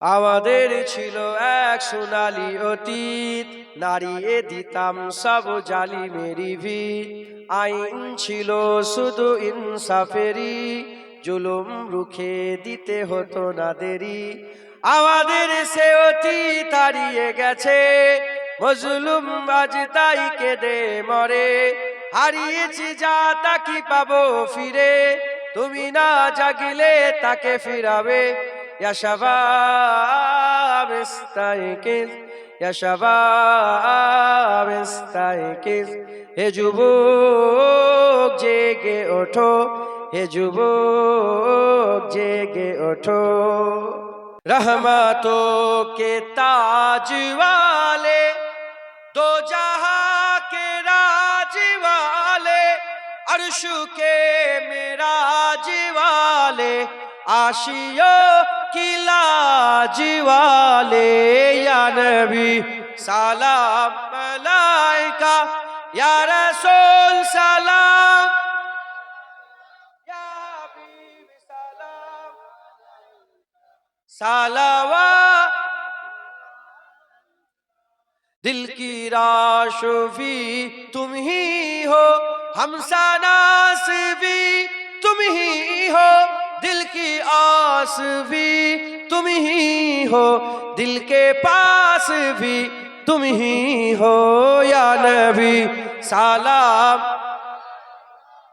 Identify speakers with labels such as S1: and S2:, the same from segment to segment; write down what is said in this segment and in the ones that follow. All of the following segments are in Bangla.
S1: আমাদের ছিল এক সোনালী অতীত, নাড়িয়ে দিতাম সব জালিমেরি ভিত। আইন ছিল শুধু ইনসাফেরি, জুলুম রুখে দিতে হতো না দেরি। আমাদের সে অতীত হারিয়ে গেছে, মজলুম আজ তাই কেঁদে মরে। হারিয়েছি যা তা কি পাবো ফিরে, তুমি না জাগিলে তাকে ফিরাবে। يا شباب استيقظ يا شباب استيقظ, হে যুবক জেগে ওঠো, হে যুবক জেগে ওঠো। रहमतों के ताज वाले, दो जहां के राज वाले, अर्श के मेराज वाले, आशियों की लाज वाले। या नबी सलाम मलाइका, या रसूल सलाम, या हबीब सलाम सलावा। दिल की राशफी तुम ही हो, हमसनास भी तुम ही हो, दिल की आस भी तुम ही हो, दिल के पास भी तुम ही हो। या नबी सलाम,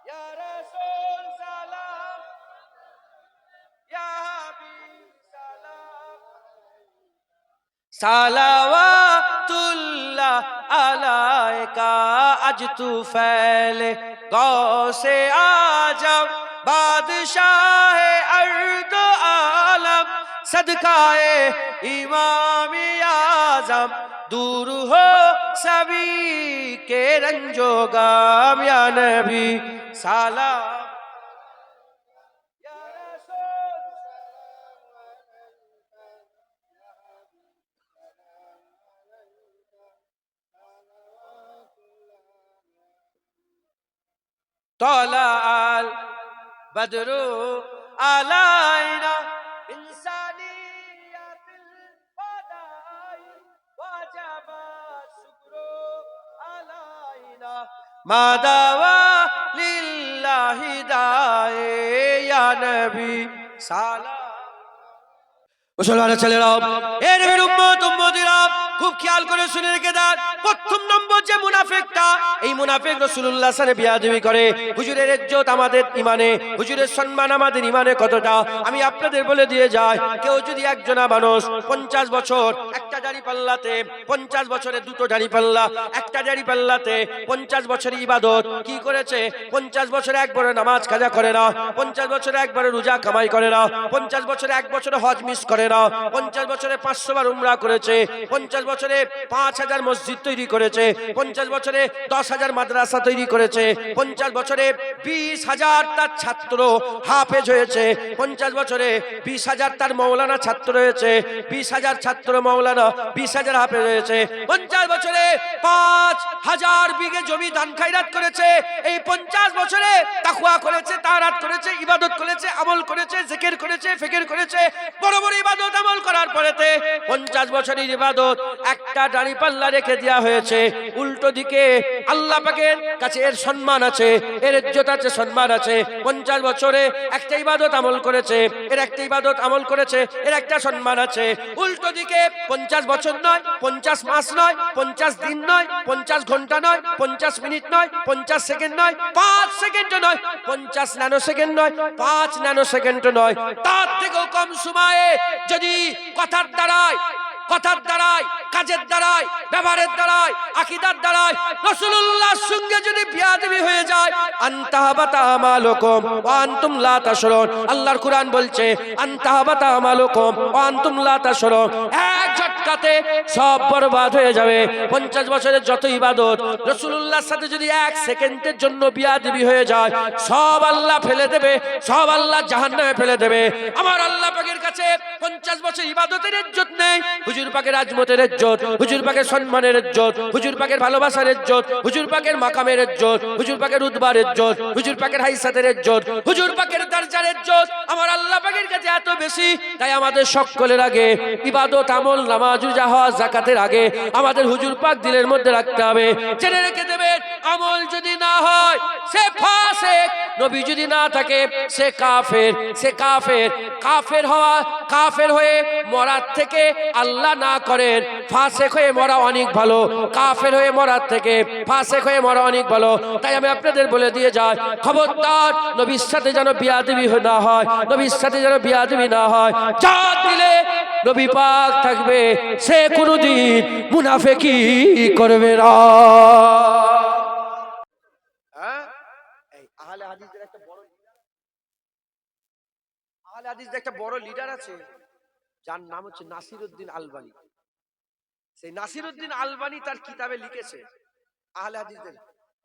S1: या रसूल सलाम, या हबीब सलाम, सलावतुल्लाह अलैका। आज तू फैले गौ से आजम, बादशाह अर्द आलम, सदकाए इमाम आजम, दूर हो सभी के रंजो गम। या नबी सलाम, या रसूल طلع البدر علينا إنسانية الفدائل، وجب الشكر علينا ما دعا لله داعي। يا نبي سلام। মুসলমানের ছেলেরা, এর নবীর উম্মত উম্মতিরা, খুব খেয়াল করে শুনে রেখে দেন। প্রথম নম্বর যে মুনাফিকটা, এই মুনাফিক রাসূলুল্লাহ সাল্লাল্লাহু আলাইহি ওয়াসাল্লাম বিয়াদবি করে। হুজুরের ইজ্জত আমাদের ঈমানে, হুজুরের সম্মান আমাদের ঈমানে কতটা আমি আপনাদের বলে দিয়ে যাই। কেউ যদি একজনা মানুষ 50 বছর একটা দাড়ি পাল্লাতে, 50 বছরে দুটো দাড়ি পাল্লা, একটা দাড়ি পাল্লাতে 50 বছরের ইবাদত কি করেছে, 50 বছরে একবারে নামাজ কাজা করে না, 50 বছরে একবারে রোজা কামাই করে না, 50 বছরে এক বছরে হজ মিস করে না, 50 বছরে 500 বার উমরা করেছে, 50 বছরে 5000 মসজিদ তৈরি করেছে, 50 বছরে 10,000 মাদ্রাসা তৈরি করেছে, 50 বছরে 20,000 তার ছাত্র হাফেজ হয়েছে, 50 বছরে 20,000 তার মৌলানা ছাত্র হয়েছে, 20,000 ছাত্র মৌলানা, 20,000 হাফেজ হয়েছে, 50 বছরে 5,000 বিঘে জমি দান খায়রাত করেছে। এই 50 বছরে তাকওয়া করেছে, তাআরাত করেছে, ইবাদত করেছে, আমল করেছে, জিকির করেছে, ফিকির করেছে, বড় বড় ইবাদত আমল করার পরেতে 50 বছরের ইবাদত একটা দাড়ি পাল্লা রেখে দেওয়া হয়েছে। উল্টো দিকে আল্লাহ পাকের কাছে এর সম্মান আছে, এর ইজ্জত আছে, সম্মান আছে। 50 বছরে একটা ইবাদত আমল করেছে, এর একটা ইবাদত আমল করেছে, এর একটা সম্মান আছে। উল্টো দিকে 50 বছর নয়, 50 মাস নয়, 50 দিন নয়, 50 ঘন্টা নয়, 50 মিনিট নয়, 50 সেকেন্ড নয়, 5 সেকেন্ড নয়, 50 ন্যানো সেকেন্ড নয়, 5 ন্যানো সেকেন্ড নয়, তার থেকেও কম সময়ে যদি কথার দ্বারাই, কাজের দ্বারাই, ব্যবহারের দ্বারাই, আকীদার দ্বারাই রাসূলুল্লাহর সঙ্গে যদি বিয়াদবি হয়ে যায়, আনতাহাবাতা আমালুকুম ওয়া আনতুম লা তাশউরুন। আল্লাহর কুরআন বলছে আনতাহাবাতা আমালুকুম ওয়া আনতুম লা তাশউরুন, এক ঝটকাতে সব বরবাদ হয়ে যাবে। 50 বছরের যত ইবাদত রাসূলুল্লাহর সাথে যদি এক সেকেন্ডের জন্য বিয়াদবি হয়ে যায়, সব আল্লাহ ফেলে দেবে, সব আল্লাহ জাহান্নামে ফেলে দেবে। আমার আল্লাহ পাকের কাছে 50 বছর ইবাদতের ইজ্জত নেই। হুজুর পাকের আজমতের ইজ্জত, হুজুর পাকের সম্মানের ইজ্জত, হুজুর পাকের ভালোবাসার ইজ্জত, হুজুর পাকের মাকামের ইজ্জত, হুজুর পাকের রুতবার ইজ্জত, হুজুর পাকের হাইসাতের ইজ্জত, হুজুর পাকের দরজার ইজ্জত আমার আল্লাহ পাকের কাছে এত বেশি। তাই আমাদের সকলের আগে ইবাদত, আমল, নামাজ, রোজা, হজ, যাকাতের আগে আমাদের হুজুর পাক দিলের মধ্যে রাখতে হবে। জেনে রেখে দেবেন, আমল যদি না হয় সে ফাসিক, নবী যদি না থাকে সে কাফের। সে কাফের। কাফের হওয়া, কাফের হয়ে মরার থেকে আল্লাহ না করেন ফাসিক হয়ে মরা অনেক ভালো। কাফের হয়ে মরার থেকে ফাসিক হয়ে মরা অনেক ভালো। তাই আমি আপনাদের বলে দিয়ে যাই, খবরদার নবীর সাথে যেন বিয়াদবি না হয়, নবীর সাথে যেন বিয়াদবি না হয়। যা দিলে নবী পাক থাকবে সে কোনোদিন মুনাফিকি করবে না। এই আহলে হাদিসের একটা বড় আহলে হাদিসের একটা বড় লিডার আছে যার নাম হচ্ছে নাসিরউদ্দিন আলবানী। সেই নাসিরউদ্দিন আলবানী তার কিতাবে লিখেছে, আহলে হাদিসের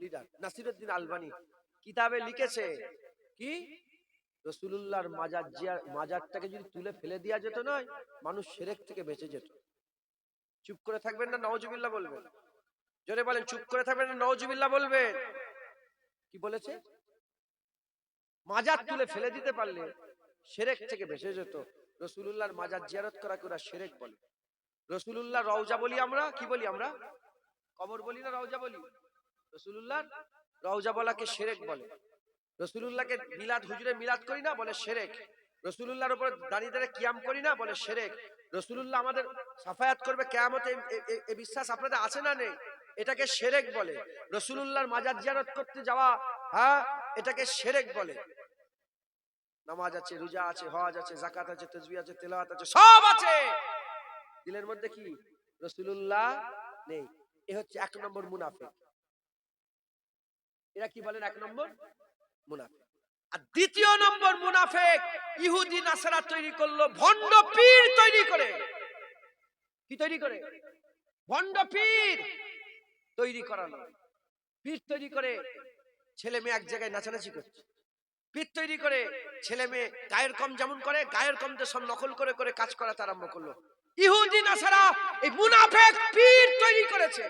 S1: লিডার নাসিরউদ্দিন আলবানী কিতাবে লিখেছে কি, রাসূলুল্লাহর মাজারটাকে যদি তুলে ফেলে দেওয়া যেত নয়, মানুষ শিরক থেকে বেঁচে যেত। চুপ করে থাকবেন না নাউজুবিল্লাহ বলবেন? জোরে বলেন, চুপ করে থাকবেন না নাউজুবিল্লাহ বলবেন? কি বলেছে? মাজার তুলে ফেলে দিতে পারলে শিরক থেকে বেঁচে যেত। রাসূলুল্লাহর মাজার জিয়ারত করা ওরা শিরক বলে। রাসূলুল্লাহ রওজা বলি আমরা, কি বলি আমরা? কবর বলি না রওজা বলি? রাসূলুল্লাহর রওজা বলাকে শিরক বলে। রাসূলুল্লাহকে মিলাদ, হুজুরে মিলাদ করি না, বলে শিরক। রাসূলুল্লাহর উপর দাঁড়িয়ে দাঁড়িয়ে কিয়াম করি না, বলে শিরক। রাসূলুল্লাহ আমাদের শাফায়াত করবে কিয়ামতে, এই বিশ্বাস আপনাদের আছে না নেই? এটাকে শিরক বলে। রাসূলুল্লাহর মাজার জিয়ারত করতে যাওয়া, হ্যাঁ, এটাকে শিরক বলে। নামাজ আছে, রোজা আছে, হজ আছে, যাকাত আছে, তাসবিহ আছে, তেলাওয়াত আছে, সব আছে, দিলের মধ্যে কি রাসূলুল্লাহ নেই। এ হচ্ছে এক নম্বর মুনাফিক। এরা কি বলেন? এক নম্বর মুনাফিক। আর দ্বিতীয় নম্বর মুনাফিক, ইহুদি নাসারা তৈরি করলো, ভণ্ড পীর তৈরি করে। কি তৈরি করে? ভণ্ড পীর তৈরি করানো। পীর তৈরি করে ছেলে মেয়ে এক জায়গায় নাচানাচি করছে। পীর তৈরি করে ছেলে মেয়ে গায়ের কম যেমন করে, গায়ের কমদের সব নকল করে করে কাজ করা আরম্ভ করলো। ইহুদি নাসারা এই মুনাফিক পীর তৈরি করেছে,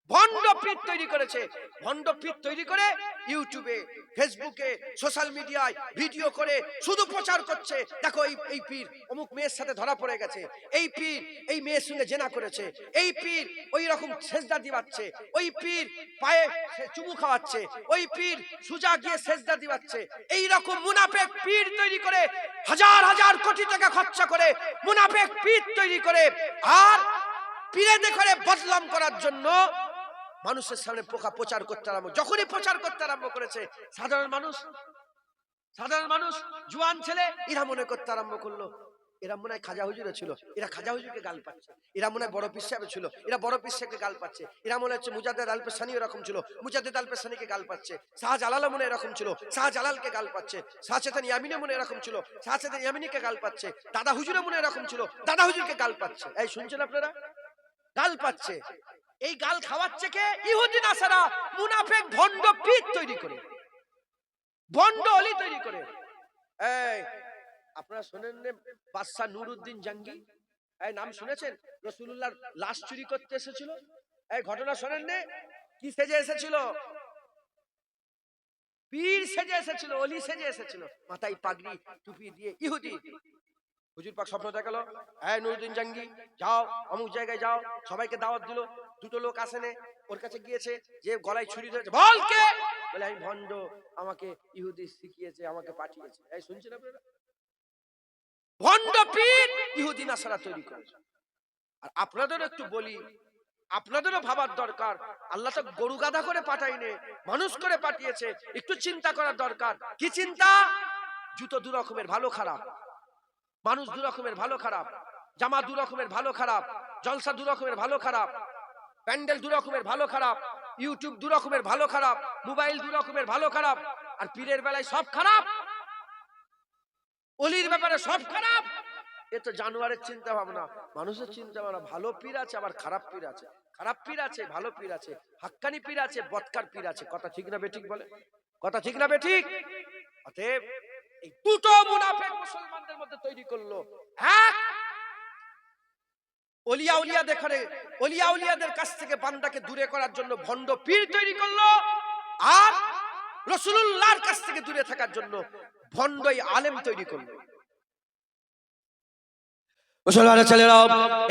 S1: ভণ্ড পীর তৈরি করেছে। ভণ্ড পীর তৈরি করে ইউটিউবে, ফেসবুকে, সোশ্যাল মিডিয়ায় ভিডিও করে শুধু প্রচার করছে, দেখো এই পীর অমুক মেয়ের সাথে ধরা পড়ে গেছে, এই পীর এই মেয়ের সঙ্গে জেনা করেছে, এই পীর ওই রকম সেজদা দিবাচ্ছে, ওই পীর পায়ে চুমু খাওয়াচ্ছে, ওই পীর সুজা গিয়ে সেজদা দিবাচ্ছে। এই রকম মুনাফিক পীর তৈরি করে হাজার হাজার কোটি টাকা খরচা করে মুনাফিক পীর তৈরি করে, আর পীরেদের করে বদনাম করার জন্য মানুষের সামনে প্রচার করতে আরম্ভ। যখনই প্রচার করতে আরম্ভ করেছে, সাধারণ মানুষ জোয়ান ছেলে এরা মনে করতে আরম্ভ করলো এরা মনে হয় খাজা হুজুরে ছিল, এরা খাজা হুজুরকে গাল পাচ্ছে। এরা মনে হয় বড় পীর সাহেব ছিল, এরা বড় পীর সাহেবকে গাল পাচ্ছে। এরা মনে হচ্ছে মুজাদ্দেদ আল পেশানি এরকম ছিল, মুজাদ্দেদ আল পেশানিকে গাল পাচ্ছে। শাহজালাল মনে এরকম ছিল, শাহজালালকে গাল পাচ্ছে। শাহচেতন ইয়ামিনে মনে এরকম ছিল, শাহচেতন ইয়ামিনীকে গাল পাচ্ছে। দাদা হুজুরে মনে এরকম ছিল, দাদা হুজুরকে গাল পাচ্ছে। এই শুনছেন আপনারা? গাল পাচ্ছে। এই গাল খাওয়াচ্ছে কে? ইহুদি নাসারা, মুনাফিক ভণ্ড পীর তৈরি করে, ভণ্ড অলি তৈরি করে। এই আপনারা শোনেন না বাদশা নুরউদ্দিন জঙ্গি? এই নাম শুনেছেন? রাসূলুল্লাহর লাশ চুরি করতে এসেছিল। এই ঘটনা শোনেন না? কি সেজে এসেছিল? পীর সেজে এসেছিল, অলি সেজে এসেছিল, মাথায় পাগড়ি টুপি দিয়ে। ইহুদি হুজুর পাক স্বপ্ন দেখালো, এই নুরউদ্দিন জঙ্গি যাও অমুক জায়গায় যাও, সবাইকে দাওয়াত দিল। দুটো লোক আসেনে, ওর কাছে গিয়েছে, যে গলায় ছুরি ধরেছে। বল কে? বলে আমি ভণ্ড, আমাকে ইহুদি শিখিয়েছে, আমাকে পাঠিয়েছে। এই শুনছেন আপনারা? ভণ্ড পীর ইহুদি নাসারা তৈরি করেছে। আর আপনাদের একটু বলি, আপনাদেরও ভাবার দরকার, আল্লাহ তো গরু গাধা করে পাঠাইনে, মানুষ করে পাঠিয়েছে। একটু চিন্তা করার দরকার। কি চিন্তা? জুতো দু রকমের ভালো খারাপ, মানুষ দু রকমের ভালো খারাপ, জামা দু রকমের ভালো খারাপ, জলসা দু রকমের ভালো খারাপ, প্যান্ডেল দু রকমের ভালো খারাপ, ইউটিউব দু রকমের ভালো খারাপ, মোবাইল দু রকমের ভালো খারাপ। আর পীরের বেলায় সব খারাপ, অলির ব্যাপারে সব খারাপ। এ তো জানোয়ারের চিন্তা ভাবনা। মানুষের চিন্তা ভাবনা, ভালো পীর আছে আবার খারাপ পীর আছে, খারাপ পীর আছে ভালো পীর আছে, হাক্কানি পীর আছে বদকার পীর আছে। কথা ঠিক না বেঠিক? বলে কথা ঠিক না বেঠিক? অতএব এই দুটো মুনাফিক মুসলমানদের মধ্যে তৈরি করলো। এক, ওলিয়াদের কাছ থেকে বান্দাকে দূরে করার জন্য ভণ্ড পীর তৈরি করলো, আর রাসূলুল্লাহর কাছ থেকে দূরে থাকার জন্য ভণ্ডই আলেম তৈরি করলো। মুসলমানের ছেলেরা,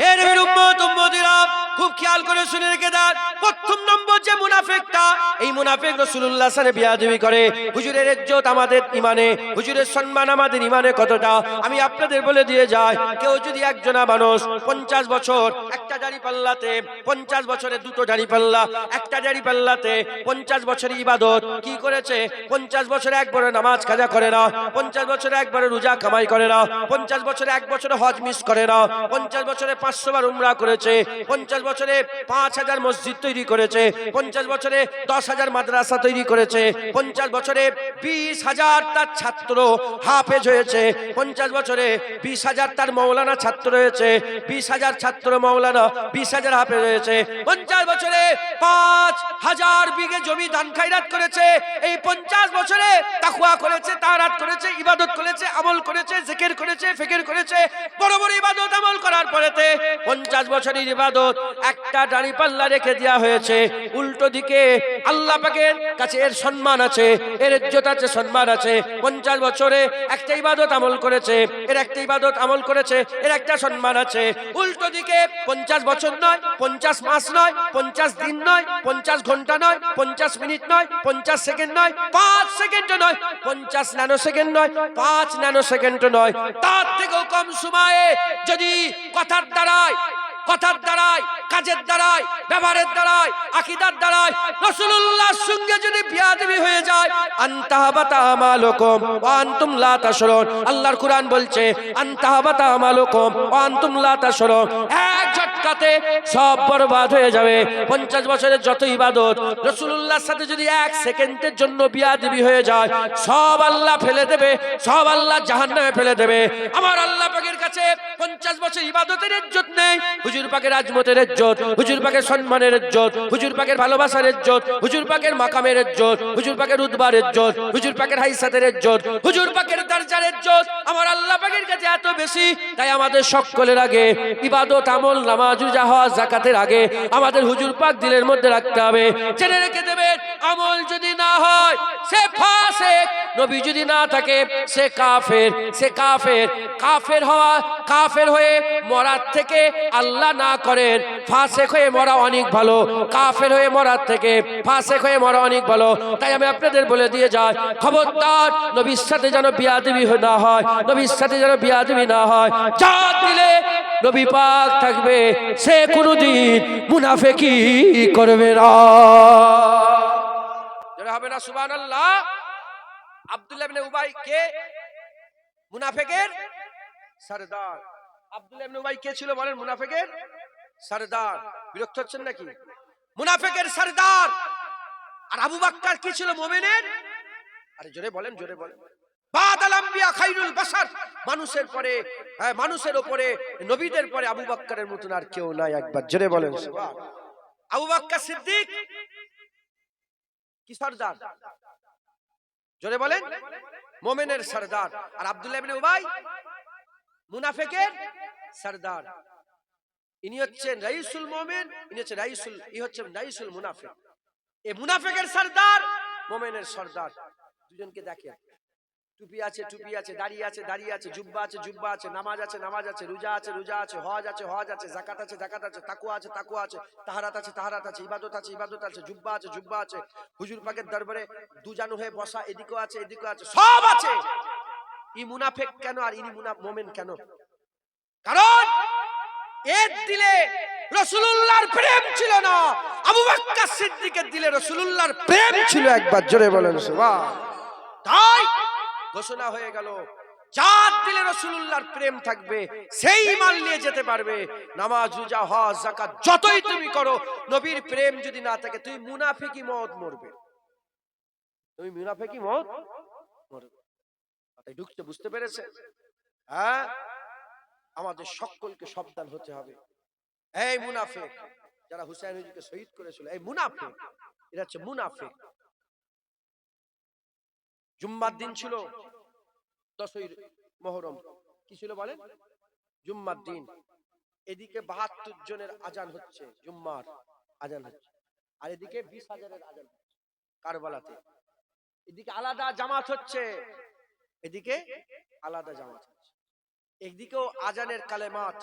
S1: এর নবীর উম্মতিরা খুব খেয়াল করে শুনে রেখে দেন। প্রথম নম্বর যে মুনাফিকটা, এই মুনাফিক রাসূলুল্লাহর সাথে বিয়াদবি করে। হুজুরের ইজ্জত আমাদের ইমানে, হুজুরের সম্মান আমাদের ইমানে কতটা আমি আপনাদের বলে দিয়ে যাই। কেউ যদি একজনা মানুষ 50 বছর একটা দাড়ি পাল্লাতে, 50 বছরে দুটো দাড়ি পাল্লা, একটা দাড়ি পাল্লাতে 50 বছরের ইবাদত কি করেছে, 50 বছরে একবারে নামাজ কাজা করে না, 50 বছরে একবারে রোজা কামাই করে না, 50 বছরে এক বছরে হজ মিস করে না, 50 বছরে 500 বার উমরা করেছে, 50 বছরে 5000 মসজিদ তৈরি করেছে, 50 বছরে 10,000 মাদ্রাসা তৈরি করেছে, 50 বছরে 20,000 তার ছাত্র হাফেজ হয়েছে, 50 বছরে 20,000 তার মাওলানা ছাত্র হয়েছে, 20,000 ছাত্র মাওলানা, 20,000 হাফেজ হয়েছে, 50 বছরে 5,000 বিঘে জমি দান খায়রাত করেছে, এই 50 বছরে তাকওয়া করেছে, তাহারাত করেছে, ইবাদত করেছে, আমল করেছে, জিকির করেছে, ফিকির করেছে, বড় বড় ইবাদত আমল করার পরেতে 50 বছরের ইবাদত একটা দাড়ি পাল্লা রেখে দেওয়া হয়েছে। উল্টো দিকে আল্লাহ পাকের কাছে এর সম্মান আছে, এর ইজ্জত আছে, সম্মান আছে। 50 বছরে একটা ইবাদত আমল করেছে, এর একটা ইবাদত আমল করেছে, এর একটা সম্মান আছে। উল্টো দিকে 50 বছর নয়, 50 মাস নয়, 50 দিন নয়, 50 ঘন্টা নয়, 50 মিনিট নয়, 50 সেকেন্ড নয়, 5 সেকেন্ড নয়, 50 ন্যানো সেকেন্ড নয়, 5 ন্যানো সেকেন্ড নয়, তার থেকেও কম সময়ে যদি কথার দ্বারাই, কাজের দ্বারাই, ব্যবহারের দ্বারাই, আকীদার দ্বারাই রাসূলুল্লাহর সঙ্গে যদি বিয়াদবি হয়ে যায়, আনতাহাবাতা আমালুকুম ওয়া আনতুম লা তাশউরুন। আল্লাহর কুরআন বলছে আনতাহাবাতা আমালুকুম ওয়া আনতুম লা তাশউরুন, এক ঝটকাতে সব বরবাদ হয়ে যাবে। 50 বছরের যত ইবাদত রাসূলুল্লাহর সাথে যদি এক সেকেন্ডের জন্য বিয়াদবি হয়ে যায়, সব আল্লাহ ফেলে দেবে, সব আল্লাহ জাহান্নামে ফেলে দেবে। আমার আল্লাহ পাকের কাছে 50 বছর ইবাদতের ইজ্জত নেই, হুজুর পাকের আজমতের ইজ্জত, হুজুর পাকের সম্মানের ইজ্জত, হুজুর পাকের ভালোবাসার ইজ্জত, হুজুর পাকের মাকামের ইজ্জত, হুজুর পাকের রুতবার ইজ্জত, হুজুর পাকের হাইসাতের ইজ্জত, হুজুর পাকের দরজার ইজ্জত আমার আল্লাহ পাকের কাছে এত বেশি। তাই আমাদের সকলের আগে ইবাদত, আমল, নামাজ, রোজা, হজ, যাকাতের আগে আমাদের হুজুর পাক দিলের মধ্যে রাখতে হবে। জেনে রেখে দেবেন, আমল যদি না হয় সে ফাসিক, নবী যদি না থাকে সে কাফের, সে কাফের। কাফের হয়ে মরার থেকে আল্লাহ না করেন ফাসিক হয়ে মরা অনেক ভালো, কাফের হয়ে মরার থেকে ফাসিক হয়ে মরা অনেক ভালো। তাই আমি আপনাদের বলে দিয়ে যাই, খবরদার নবীর সাথে যেন বিয়াদবি না হয়, নবীর সাথে যেন বিয়াদবি না হয়। যা দিলে নবী পাক থাকবে সে কোনোদিন মুনাফিকি করবে না। যারা হবে না সুবহানাল্লাহ। আব্দুল্লাহ ইবনে উবাই কে? মুনাফিকের সরদার। আব্দুল্লাহ ইবনে উবাই কে ছিল বলেন? মুনাফিকের সরদার। বিরক্ত হচ্ছেন নাকি? মুনাফিকের সরদার। আর আবু বকর কি ছিল? মুমিনের, আরে জোরে বলেন, জোরে বলেন। বাদাল আম্বিয়া খায়রুল বাশার, মানুষের পরে, হ্যাঁ মানুষের উপরে, নবীদের পরে আবু বকরের মতন আর কেউ নাই। একবার জোরে বলেন সুবহান। আবু বকর সিদ্দিক কি সরদার? জোরে বলেন। মুমিনের সরদার। আর আব্দুল্লাহ ইবনে উবাই মুনাফিকের সরদার। ইনি হচ্ছেন রাইসুল মুমিন, ইনি হচ্ছেন রাইসুল মুনাফিক। এই মুনাফিকের সরদার, মুমিনের সরদার। দুজনকে দেখেন, টুপি আছে, টুপি আছে, দাড়ি আছে, দাড়ি আছে, জুব্বা আছে, জুব্বা আছে, নামাজ আছে, নামাজ আছে, রোজা আছে, রোজা আছে, হজ আছে, হজ আছে, যাকাত আছে, যাকাত আছে, তাকওয়া আছে, তাকওয়া আছে, তাহারাত আছে, তাহারাত আছে, ইবাদত আছে, ইবাদত আছে, জুব্বা আছে, জুব্বা আছে, হুজুর পাকের দরবারে দুজানু হয়ে বসা, এদিকেও আছে, এদিকেও আছে, সব আছে। ই মুনাফিক কেন আর ইনি মুমিন কেন? কারণ এর দিলে রাসূলুল্লাহর প্রেম ছিল না, আবু বকর সিদ্দিকের দিলে রাসূলুল্লাহর প্রেম ছিল। একবার জোরে বলেন সুবহান। তাই ঘোষণা হয়ে গেল, যার দিলে রাসূলুল্লাহর প্রেম থাকবে সেই ঈমান নিয়ে যেতে পারবে। নামাজ, রোজা, হজ, যাকাত যতই তুমি করো, নবীর প্রেম যদি না থাকে তুমি মুনাফিকি মওত মরবে, তুমি মুনাফিকি মওত মরবে। তাই ঢুকতে বুঝতে পেরেছে? হ্যাঁ, আমাদের সকলকে সাবধান হতে হবে। এই মুনাফিক যারা হুসাইন হুজুরকে শহীদ করেছিল, এই মুনাফিক, এরা হচ্ছে মুনাফিক। জুম্মার দিন ছিল 10ই মুহররম, কি ছিল বলেন? জুম্মার দিন। এদিকে 72 জনের আজান হচ্ছে, জুম্মার আজান হচ্ছে, আর এদিকে 20,000-এর আজান হচ্ছে কারবালাতে। এদিকে আলাদা জামাত হচ্ছে, এদিকে আলাদা জামাত হচ্ছে। একদিকেও আজানের কালেমাত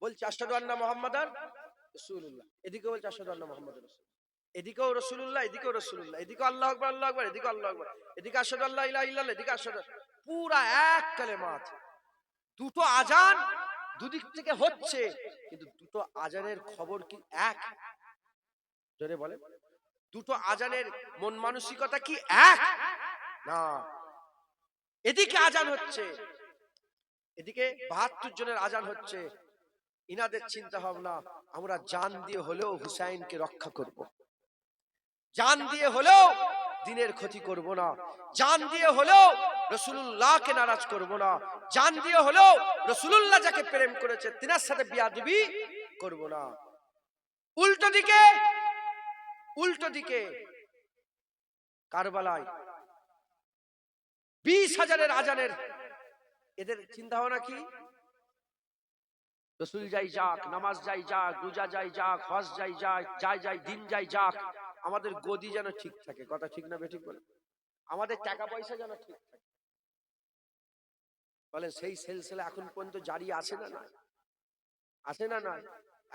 S1: বলছে আশহাদু আন্না মুহাম্মাদান রাসূলুল্লাহ, এদিকে বলছে আশহাদু আন্না মুহাম্মাদান রাসূলুল্লাহ, এদিকেও রাসূলুল্লাহ, এদিকেও রাসূলুল্লাহ, এদিকে আল্লাহু আকবার আল্লাহু আকবার, এদিকে আল্লাহু আকবার, এদিকে আশহাদু আল্লা ইলাহা ইল্লাল্লাহ, এদিকে আশহাদু, পুরা এক কালেমাত। দুটো আজান দুদিক থেকে হচ্ছে, কিন্তু দুটো আজানের খবর কি এক? জোরে বলেন, দুটো আজানের মন মানসিকতা কি এক? না। এদিকে আজান হচ্ছে, এদিকে 72 জনের আজান হচ্ছে। ইনাদের চিন্তা ভাবনা, আমরা জান দিয়ে হলেও হুসাইনকে রক্ষা করব, জান দিয়ে হলেও দিনের ক্ষতি করব না, জান দিয়ে হলেও রাসূলুল্লাহকে নারাজ করব না, জান দিয়ে হলেও রাসূলুল্লাহ যাকে প্রেম করেছে তিনার সাথে বিয়াদবি করব না। উল্টো দিকে কারবালায় 20,000-এর আজানের এদের চিন্তা ভাবনা কি? রসুল যাই যাক, নামাজ যাই যাক, রোজা যাই যাক, হজ যাই যাক, দিন যাই যাক, আমাদের গদি যেন ঠিক থাকে। কথা ঠিক না বেঠিক বলে? আমাদের টাকা পয়সা যেন ঠিক থাকে। বলেন সেই সিলসিলা এখন পর্যন্ত জারি আছে না? আছে না?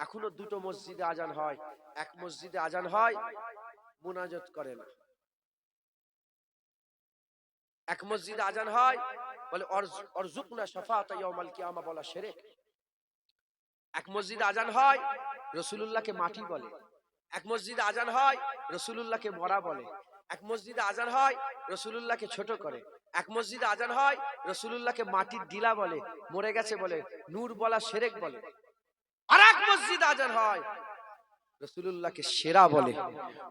S1: এখনো দুটো মসজিদে আজান হয়। এক মসজিদে আজান হয়, মুনাজাত করে না। এক মসজিদে আজান হয়, বলে অরজুকনা শাফাআতা ইয়াউমাল কিয়ামা, বলা শিরক। এক মসজিদে আজান হয়, রাসূলুল্লাহকে মাটি বলে। এক মসজিদে আজান হয়, রাসূলুল্লাহকে মরা বলে। এক মসজিদে আজান হয়, রাসূলুল্লাহকে ছোট করে। এক মসজিদে আজান হয়, রাসূলুল্লাহকে মাটির ডিলা বলে, মরে গেছে বলে, নূর বলা শিরক বলে। আর এক মসজিদে আজান হয়, রাসূলুল্লাহকে সেরা বলে,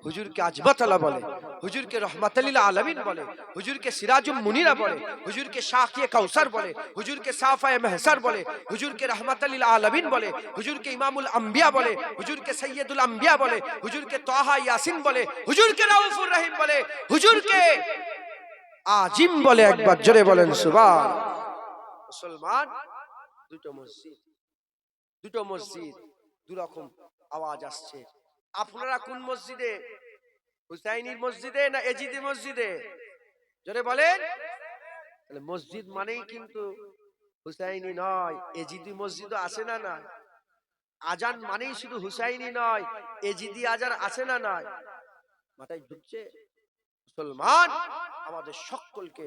S1: হুজুরকে আজবাতালা বলে, হুজুরকে রহমাতুল লিল আলামিন বলে, হুজুরকে সিরাজুম মুনিরা বলে, হুজুরকে শাকিয়ে কাউসার বলে, হুজুরকে সাফায়ে মাহসার বলে, হুজুরকে রহমাতুল লিল আলামিন বলে, হুজুরকে ইমামুল আম্বিয়া বলে, হুজুরকে সৈয়দুল আম্বিয়া বলে, হুজুরকে তাহা ইয়াসিন বলে, হুজুরকে রাউফুর রহিম বলে, হুজুরকে আজিম বলে। একবার জোরে বলেন সুবহান। মুসলমান, দুটো মসজিদ দুরকম আওয়াজ আসছে। আপনারা কোন মসজিদে? হুসাইনির মসজিদে না এজিদি মসজিদে? জোরে বলেন। তাহলে মসজিদ মানেই কিন্তু হুসাইনি নয়, এজিদি মসজিদও আছে না? না। আজান মানেই শুধু হুসাইনি নয়, এজিদি আজান আছে না? নয়। মাথায় ঢুকছে? মুসলমান, আমাদের সকলকে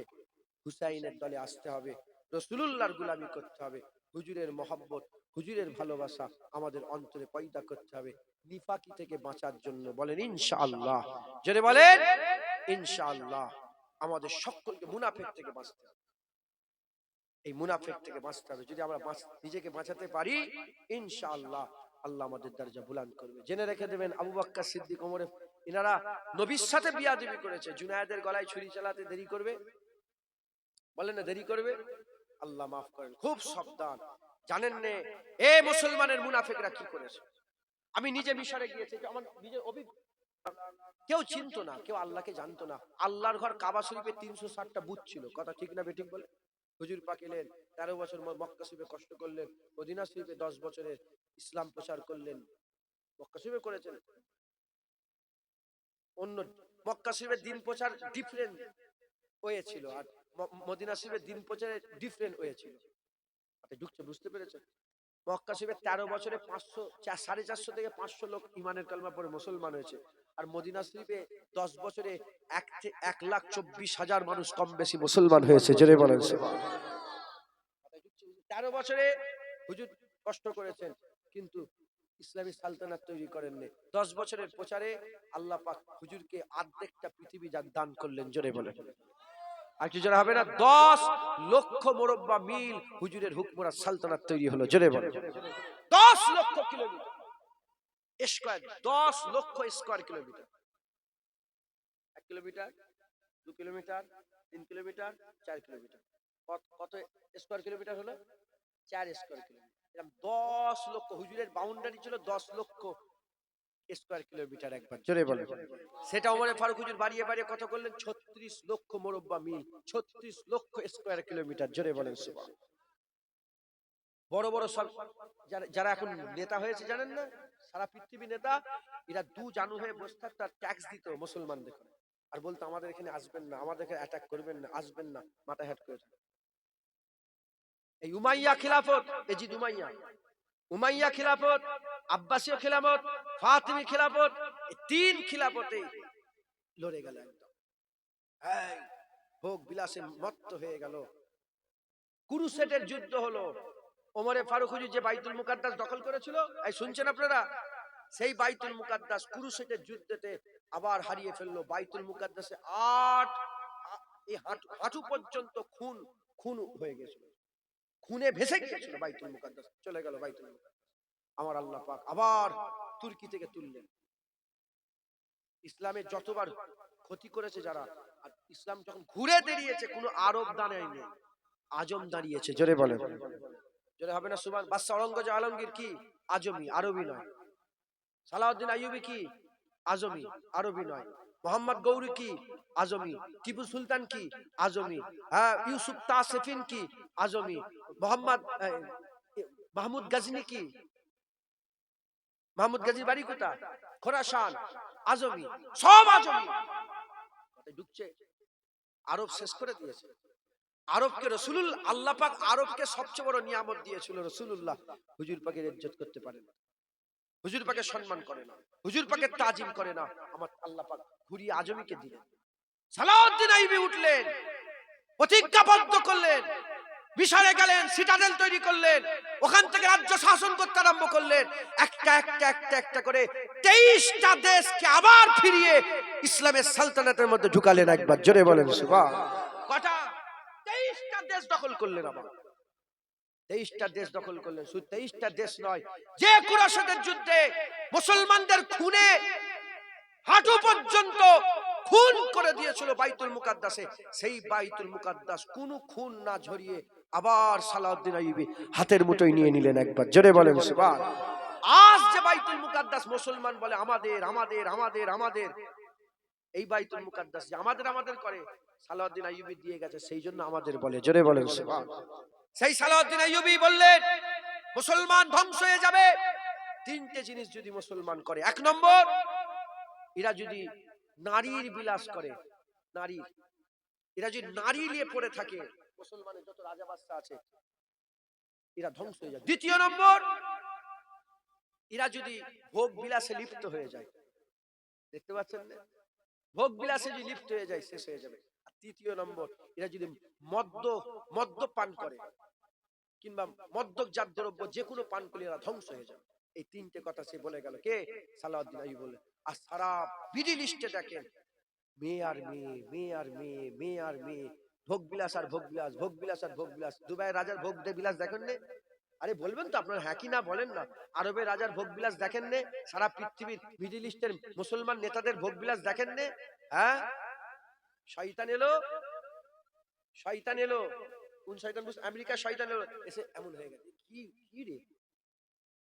S1: হুসাইনের দলে আসতে হবে, রাসূলুল্লাহর গোলামি করতে হবে, হুজুরের মহব্বত, হুজুরের ভালোবাসা আমাদের অন্তরে পয়দা করতে হবে, নিফাকি থেকে বাঁচার জন্য। বলেন ইনশাআল্লাহ। জোরে বলেন ইনশাআল্লাহ। আমাদের সকলকে মুনাফিক থেকে বাঁচতে হবে, এই মুনাফিক থেকে বাঁচতে হবে। যদি আমরা নিজেকে বাঁচাতে পারি, ইনশাআল্লাহ আল্লাহ আমাদের দরজা বুলন্দ করবে। জেনে রেখে দেবেন, আবু বকর সিদ্দিক, ওমর, এনারা নবীর সাথে বিয়াদবি করেছে। জুনায়েদের গলায় ছুরি চালাতে দেরি করবে? বলেন না দেরি করবে? আল্লাহ মাফ করেন। খুব সাবধান। জানেন না এ মুসলমানের মুনাফিকরা কি করেছে? আমি নিজে মিশরে গিয়েছি, আমার নিজের অভিজ্ঞতা। কেউ চিনতো না, কেউ আল্লাহকে জানতো না। আল্লাহর ঘর কাবা শরীফে 360টা বুত ছিল। কথা ঠিক না বেঠিক বলে? হুজুর পাক এলেন, 13 বছর মক্কা শরীফে কষ্ট করলেন, মদিনা শরীফে 10 বছরের ইসলাম প্রচার করলেন। মক্কা শরীফে করেছেন, অন্য মক্কা শরীফের দিন প্রচার ডিফারেন্ট হয়েছিল, আর মদিনা শরীফের দিন প্রচারে ডিফারেন্ট হয়েছিল। আপনি ঢুকছে, বুঝতে পেরেছেন? মক্কা শরীফে 13 বছরে 450 থেকে 500 লোক ইমানের কালেমা পড়ে মুসলমান হয়েছে, আর মদিনা শরীফে 10 বছরে 1,24,000 মানুষ কম বেশি মুসলমান হয়েছে। জোরে বলেন সুবহানাল্লাহ। 13 বছরে হুজুর কষ্ট করেছেন, কিন্তু ইসলামী সালতানাত তৈরি করেননি। 10 বছরের প্রচারে আল্লাহ পাক হুজুরকে অর্ধেকটা পৃথিবী দান করলেন। জোরে বলেন। আর কি জোরে হবে না? 10 লক্ষ মুরব্বা মিল হুজুরের হুকমরা সালতানাত তৈরি হলো। জোরে বলেন। 10 লক্ষ কিলোমিটার স্কয়ার, 10 লক্ষ square kilometre. 1 kilometre, 2 kilometre, 3 kilometre, 4 kilometre. কত স্কয়ার কিলোমিটার হলো? 4 স্কয়ার কিলোমিটার। এরকম 10 লক্ষ, হুজুরের বাউন্ডারি ছিল 10 লক্ষ স্কয়ার কিলোমিটার। একবার জোরে বলেন। সেটা ওমরে ফারুক হুজুর বাড়িয়ে বাড়িয়ে কত করলেন? 36 লক্ষ মুরব্বা মিল, 36 লক্ষ স্কয়ার কিলোমিটার। জোরে বলেন সুবহানাল্লাহ। বড় বড় সব যারা এখন নেতা হয়েছে জানেন না, সারা পৃথিবী নেতা, এরা দু জানু হয়ে বসে থাকতো আর ট্যাক্স দিত মুসলমানদের, আর বলতো আমাদের এখানে আসবেন না, আমাদেরকে অ্যাটাক করবেন না, আসবেন না, মাথা হেট করে। এই উমাইয়া খিলাফত, এজিদ উমাইয়া, উমাইয়া খিলাফত, আব্বাসীয় খিলাফত, ফাতিমি খিলাফত, এই তিন খিলাফতে লড়ে গেল একদম। এই ভোগ বিলাসে মত্ত হয়ে গেল। কুরুসেটের যুদ্ধ হলো। ওমরে ফারুক হুজুর যে বাইতুল মুকাদ্দাস দখল করেছিল, এই শুনছেন আপনারা, সেই বাইতুল মুকাদ্দাস কুরুসেটের যুদ্ধেতে আবার হারিয়ে ফেললো। বাইতুল মুকাদ্দাসে এই হাঁটু পর্যন্ত খুন খুন হয়ে গেছিল, খুনে ভেসে গিয়েছিল বাইতুল মুকাদ্দাস, চলে গেল বাইতুল মুকাদ্দাস। আমার আল্লাহ পাক আবার তুর্কি থেকে তুললেন। ইসলামের যতবার ক্ষতি করেছে যারা, আর ইসলাম যখন ঘুরে দাঁড়িয়েছে, কোনো আরব দাঁড়ায়নি, আজম দাঁড়িয়েছে। জোরে বলেন, জোরে হবে না সুবহান। বাদশা ঔরঙ্গজেব আলমগীর কি আজমি, আরবি নয়। সালাউদ্দিন আইয়ুবী কি আজমি, আরবি নয়। মোহাম্মদ গৌরী কি আজমি, টিপু সুলতান কি আজমি, হ্যাঁ, ইউসুফ তাসেফিন কি আজমি, মাহমুদ গজনী কি, মাহমুদ গজনীর বাড়ি কোথায়, খোরাসান, আজমি, সব আজমি। ঢুকছে, আরব শেষ করে দিয়েছে। আরবকে রাসূলুল্লাহ, আল্লাহ পাক আরবকে সবচেয়ে বড় নিয়ামত দিয়েছিল। রাসূলুল্লাহ হুজুর পাকের ইজ্জত করতে পারে না, হুজুর পাকের সম্মান করে না, হুজুর পাকের তাজিম করে না, আমার আল্লাহ পাক ঘুরিয়ে আজমিকে দিলেন। সালাউদ্দিন আইয়ুবী উঠলেন, প্রতিজ্ঞাবদ্ধ করলেন, মিশরে গেলেন, সিটাডেল তৈরি করলেন, ওখান থেকে রাজ্য শাসন করতে আরম্ভ করলেন। একটা করে 23টা দেশকে আবার ফিরিয়ে ইসলামের সালতানাতের মধ্যে ঢুকালেন। একবার জোরে বলেন সুবহান। কটা 23টা দেশ দখল করলেন, আবার 23টা দেশ দখল করলেন। শুধু 23টা দেশ নয়, যে কুরাইশদের যুদ্ধে মুসলমানদের খুনে হাঁটু পর্যন্ত খুন করে দিয়েছিল বাইতুল মুকাদ্দাসে, সেই বাইতুল মুকাদ্দাস কোনো খুন না ঝরিয়ে আবার সালাউদ্দিন আইয়ুবী হাতের মুঠোয় নিয়ে নিলেন। একবার জোরে বলেন সুবহান। আজ যে বাইতুল মুকাদ্দাস মুসলমান বলে আমাদের আমাদের আমাদের আমাদের, এই বাইতুল মুকাদ্দাস যে আমাদের আমাদের করে, সালাউদ্দিন আইয়ুবী দিয়ে গেছে, সেই জন্য আমাদের বলে। জোরে বলেন সুবহান। সেই সালাউদ্দিন আইয়ুবী বললেন মুসলমান ধ্বংস হয়ে যাবে তিনটে জিনিস যদি মুসলমান করে। এক নম্বর, এরা যদি নারীর বিলাস করে, এরা যদি নারী নিয়ে পড়ে থাকে, মুসলমানের যত রাজা বাদশা আছে এরা ধ্বংস হয়ে যায়। দ্বিতীয় নম্বর, এরা যদি ভোগ বিলাসে লিপ্ত হয়ে যায়, দেখতে পাচ্ছেন না, ভোগ বিলাসে যদি লিপ্ত হয়ে যায় শেষ হয়ে যাবে। আর তৃতীয় নম্বর, এরা যদি মদ্য পান করে কিংবা মদ্যক জাত দ্রব্য যে কোনো পান করলে এরা ধ্বংস হয়ে যাবে। এই তিনটে কথা সে বলে গেল, কে? সালাউদ্দিন আইয়ুবী বলে। আর সারা বিডি লিস্টে দেখেন মেয়ে আর মেয়ে, মেয়ে আর মেয়ে, মেয়ে আর মেয়ে, ভোগ বিলাস আর ভোগ বিলাস, ভোগ বিলাস আর ভোগ বিলাস। দুবাই রাজার ভোগ বিলাস দেখেন নে? আরে বলবেন তো আপনারা, হ্যাঁ কি না বলেন না? আরবের রাজার ভোগ বিলাস দেখেন নে? সারা পৃথিবীর মিডল ইস্টের মুসলমান নেতাদের ভোগ বিলাস দেখেন নে? হ্যাঁ, শয়তান এলো, শয়তান এলো। কোন শয়তান? আমেরিকার শয়তান এলো, এসে এমন হয়ে গেছে। কি রে,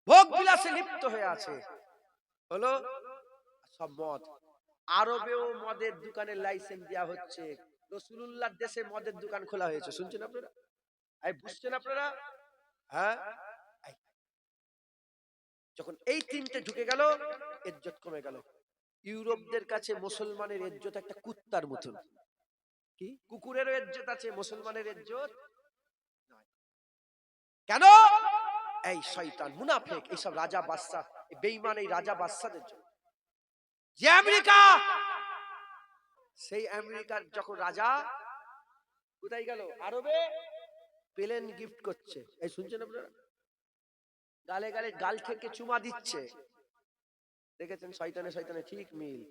S1: ভোগ বিলাসে লিপ্ত হয়ে আছে। হলো সব মদ। আরবেও মদের দোকানের লাইসেন্স দেওয়া হচ্ছে। রাসূলুল্লাহর দেশে মদের দোকান খোলা হয়েছে, শুনছেন আপনারা? এই বুঝছেন আপনারা? হ্যাঁ, যখন এই তিনটে ঢুকে গেল, ইজ্জত কমে গেল। ইউরোপদের কাছে মুসলমানের ইজ্জত একটা কুত্তার মতন। কি কুকুরেরও ইজ্জত আছে, মুসলমানের ইজ্জত নাই। কেন? এই শয়তান, মুনাফিক, এইসব রাজা বাদশা, বেঈমান এই রাজা বাদশাদের জন্য। যে আমেরিকা, সেই আমেরিকার যখন রাজা কোথায় গেল? আরবে প্লেন গিফট করছে। এই শুনছেন আপনারা? গালে গালে গাল থেকে চুমা দিচ্ছে। দেখেছেন? শয়তানে শয়তানে ঠিক মিল।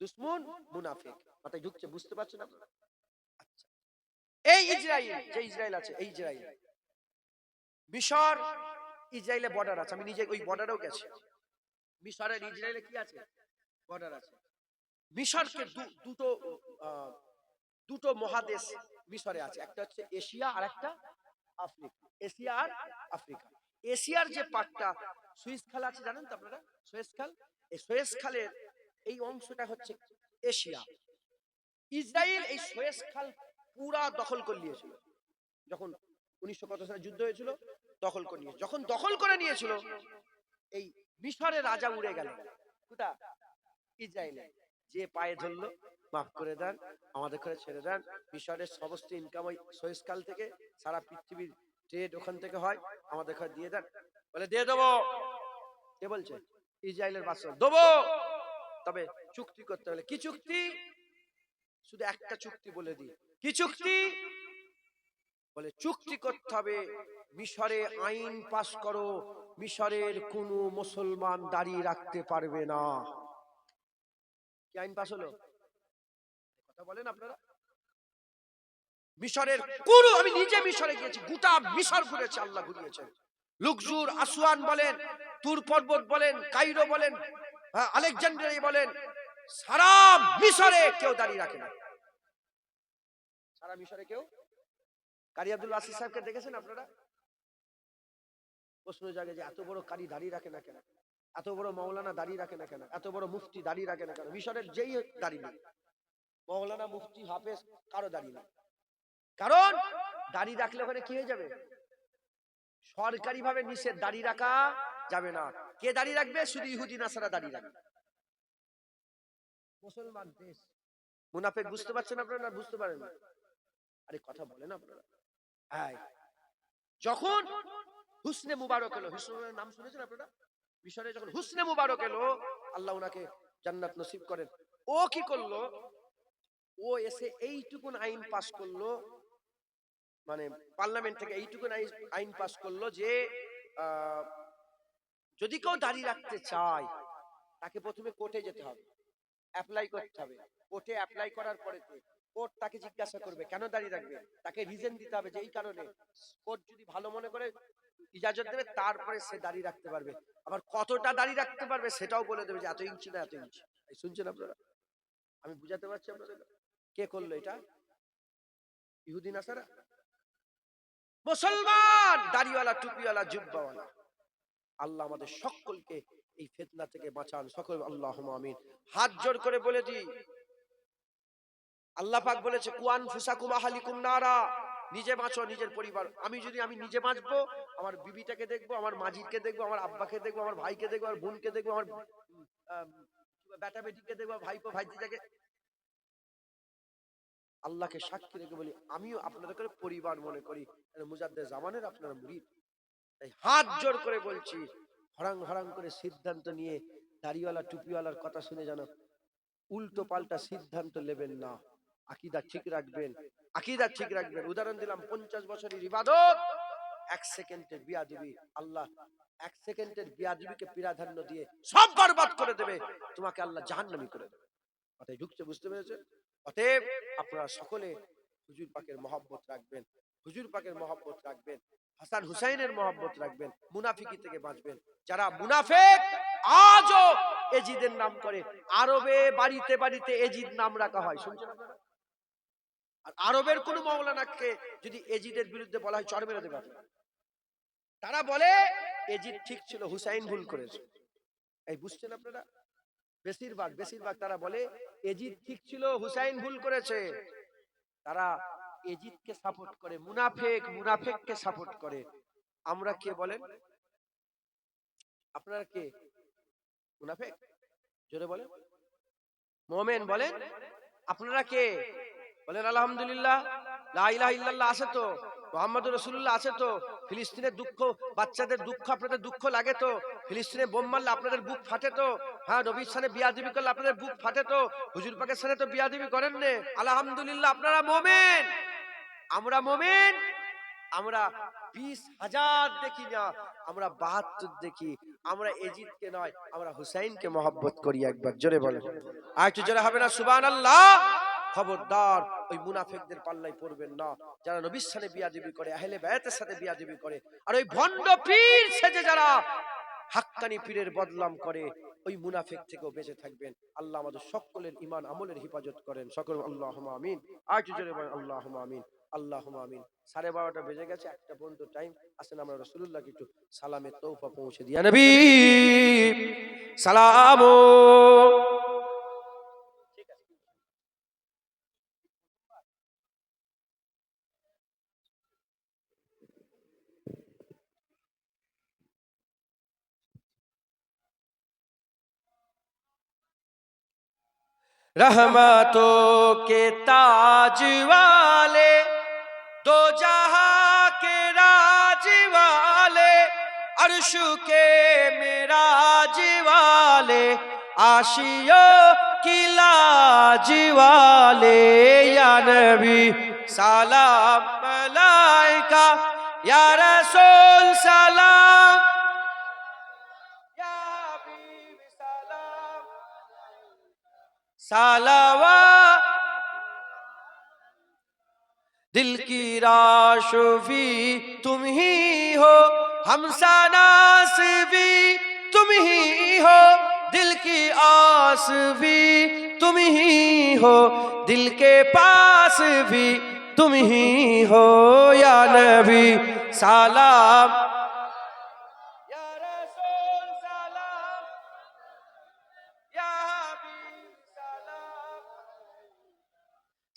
S1: দুশমন মুনাফিক মাথায় ঢুকছে, বুঝতে পারছেন আপনারা? আচ্ছা, এই ইসরায়েল, যে ইসরায়েল আছে, এই ইসরায়েল, মিশর ইসরায়েলে বর্ডার আছে। আমি নিজে ওই বর্ডারেও গেছি। মিশরের ইসরায়েলে কি আছে? বর্ডার আছে। মিশরকে দুটো মহাদেশ মিশরে আছে, একটা হচ্ছে এশিয়া আর একটা আফ্রিকা। এশিয়া আর আফ্রিকা। এশিয়ার যে পার্টটা, সুয়েজ খাল আছে, জানেন তো আপনারা? সুয়েজ খাল, এই সুয়েজ খালের এই অংশটা হচ্ছে এশিয়া। ইসরায়েল এই সুয়েজ খাল পুরা দখল করে নিয়েছিল। যখন 1900 কত সালে যুদ্ধ হয়েছিল, দখল করে নিয়ে, যখন দখল করে নিয়েছিল এই মিশরের রাজা উড়ে গেল কোথা, ইসরায়েলে, যে পায়ে ধরলো, মাফ করে দেন, আমাদের করে ছেড়ে দেন, মিশরের সমস্ত ইনকাম ওই সুয়েজ কাল থেকে, সারা পৃথিবীর ট্রেড ওখান থেকে হয়, আমাদের করে দিয়ে দেন, বলে দিয়ে দেবো। কে বলছে? ইসরায়েলের বাদশা, দেবো, তবে চুক্তি করতে হলে। কি চুক্তি? শুধু একটা চুক্তি বলে দিই, কি চুক্তি? বলে চুক্তি করতে হবে, মিশরে আইন পাস করো, মিশরের কোনো মুসলমান দাঁড়িয়ে রাখতে পারবে না। কি আইন পাস হলো? কথা বলেন আপনারা। মিশরের কোন, আমি নিজে মিশরে গিয়েছি, গোটা মিশর ঘুরেছি, আল্লাহ ঘুরিয়েছেন। লুকজুর, আসওয়ান বলেন, তুর পর্বত বলেন, কায়রো বলেন, আলেকজান্ড্রিয়া বলেন, সারা মিশরে কেউ দাঁড়িয়ে রাখে না। সারা মিশরে কেউ। কারি আব্দুল ওয়াসির সাহেবকে দেখেছেন আপনারা? প্রশ্ন জাগে যে এত বড় কারি দাঁড়িয়ে রাখে না কেন, এত বড় মাওলানা দাঁড়িয়ে রাখে না কেন, এত বড় মুফতি দাঁড়িয়ে রাখে না কেন? মিশরের যেই দাঁড়িয়ে নেই, মাওলানা, মুফতি, হাফেজ কারো দাঁড়িয়ে নেই। কারণ দাঁড়িয়ে রাখলে ওখানে কি হয়ে যাবে? সরকারি ভাবে নিষেধ, দাঁড়িয়ে রাখা যাবে না। কে দাঁড়িয়ে রাখবে? শুধু ইহুদি নাসারা দাঁড়িয়ে রাখবে। মুসলমান দেশ, মুনাফিক। বুঝতে পারছেন আপনারা না বুঝতে পারেন না? আরে কথা বলেন আপনারা। যখন হুসনে মুবারক এলো, হুসনের নাম শুনেছেন আপনারা? মিশরে যখন হুসনে মুবারক এলো, আল্লাহ ওনাকে জান্নাত নসিব করেন, ও কি করলো? ও এসে এইটুকুন আইন পাস করলো, মানে পার্লামেন্ট থেকে এইটুকুন আইন পাস করলো যে যদি কেউ দাঁড়িয়ে রাখতে চায়, তাকে প্রথমে কোর্টে যেতে হবে, অ্যাপ্লাই করতে হবে। কোর্টে অ্যাপ্লাই করার পরে কোর্ট তাকে জিজ্ঞাসা করবে কেন দাঁড়িয়ে রাখবে, তাকে রিজন দিতে হবে যে এই কারণে। কোর্ট যদি ভালো মনে করে ইজাজত দেবে, তারপরে সে দাঁড়িয়ে রাখতে পারবে। আবার কতটা দাঁড়িয়ে রাখতে পারবে সেটাও বলে দেবে যে এত ইঞ্চি না এত ইঞ্চি। শুনছেন আপনারা? আমি বুঝাতে পারছি আপনাদের? কে করলো এটা? ইহুদি নাসারা। মুসলমান দাড়িওয়ালা, টুপিওয়ালা, জুব্বাওয়ালা। আল্লাহ আমাদের সকলকে এই ফিতনা থেকে বাঁচান, সকল আল্লাহুম্মা আমিন। হাত জোর করে বলে দিই, আল্লাহ পাক বলেছে কুয়ান ফুসাকুম আহলিকুম নারা, নিজে বাঁচো, নিজের পরিবার। আমি নিজে বাঁচবো, আমার বিবিটাকে দেখবো, আমার মাজিদকে দেখবো, আমার আব্বাকে দেখবো, আমার ভাইকে দেখবো, আমার বোনকে দেখবো, আমার বেটা বেটিকে দেখবো, ভাইপো ভাইজিটাকে। আল্লাহকে সাক্ষী রেখে বলি, আমিও আপনাদের পরিবার মনে করি, মুজাদ্দেদ জামানের আপনারা মুরিদ। তাই হাত জোর করে বলছি, হরাং হরাং করে সিদ্ধান্ত নিয়ে দাড়িওয়ালা টুপিওয়ালার কথা শুনে যেন উল্টো পাল্টা সিদ্ধান্ত নেবেন না। আকীদা ঠিক রাখবেন, আকীদা ঠিক রাখবেন। উদাহরণ দিলাম, 50 বছরের ইবাদত 1 সেকেন্ডের বিয়াদবি, আল্লাহ 1 সেকেন্ডের বিয়াদবিকে প্রাধান্য দিয়ে সব বরবাদ করে দেবে, তোমাকে আল্লাহ জাহান্নামী করে দেবে। কথাই ঢুকছে? বুঝতে পেরেছেন? অতএব আপনারা সকলে হুজুর পাকের মহব্বত রাখবেন, হুজুর পাকের মহব্বত রাখবেন, হাসান হুসাইনের মহব্বত রাখবেন, মুনাফিকি থেকে বাঁচবেন। যারা মুনাফিক আজও এজিদের নাম করে, আরবে বাড়িতে বাড়িতে এজিদ নাম রাখা হয়, শুনছেন আপনারা? আর আরবের কোন মাওলানাকে যদি এজিদের বিরুদ্ধে বলা হয়, চড় মেরে দেবে। তারা বলে এজিদ ঠিক ছিল, হুসাইন ভুল করেছে। এই বুঝছেন আপনারা? বেশিরভাগ তারা বলে এজিদ ঠিক ছিল, হুসাইন ভুল করেছে। তারা এজিদকে সাপোর্ট করে, মুনাফিককে সাপোর্ট করে। আমরা কে বলেন? আপনারা কে? মুনাফিক? জোরে বলেন। মুমিন বলেন। আপনারা কে? বলেন আলহামদুলিল্লাহ, লা ইলাহা ইল্লাল্লাহ আছে তো, মুহাম্মাদুর রাসূলুল্লাহ আছে তো। ফিলিস্তিনের দুঃখ, বাচ্চাদের দুঃখ আপনাদের দুঃখ লাগে তো? ফিলিস্তিনে বোম মারলে আপনাদের বুক ফাটে তো? হ্যাঁ, নবীর সাথে বিয়াদবি করলে আপনাদের বুক ফাটে তো? হুজুর পাকের সাথে তো বিয়াদবি করেন না। আলহামদুলিল্লাহ, আপনারা মুমিন, আমরা মুমিন। আমরা 20,000 দেখি না, আমরা 72 দেখি। আমরা এজিদকে নয়, আমরা হুসাইনকে মহব্বত করি। একবার জোরে বলেন, আর একটু জোরে হবে না সুবহানাল্লাহ? খবরদার ওই মুনাফিকদের পাল্লায় পড়বেন না, যারা নবীর সাথে বিয়াদবি করে, আহলে বায়াতের সাথে বিয়াদবি করে। আর ওই ভণ্ড পীর সেজে যারা হাক্কানি পীরের বদনাম করে, ওই মুনাফিক থেকেও বেঁচে থাকবেন। আল্লাহ আমাদের সকলের ঈমান আমলের হেফাজত করেন, সকল আল্লাহুম্মা আমিন। আর একটু জোরে বলেন আল্লাহুম্মা আমিন, আল্লাহুম্মা আমিন। 12:30 বেজে গেছে, 1টা পর্যন্ত টাইম। আসেন আমরা রাসূলুল্লাহকে একটু সালামের তোহফা পৌঁছে দিই। নবী সালামু। रहमतों के ताज वाले, दो जहां के राज वाले, अर्श के मिराज वाले, आशियों की लाज वाले, या नबी सलाम मलाइका, या रसूल सलाम, या हबीब सलाम, सलावा दिल की राशवी तुम ही हो, हमसानास भी तुम ही हो, दिल की आस भी तुम ही हो, दिल के पास भी तुम ही हो, या नबी सलाम, या रसूल सलाम, या हबीब सलाम,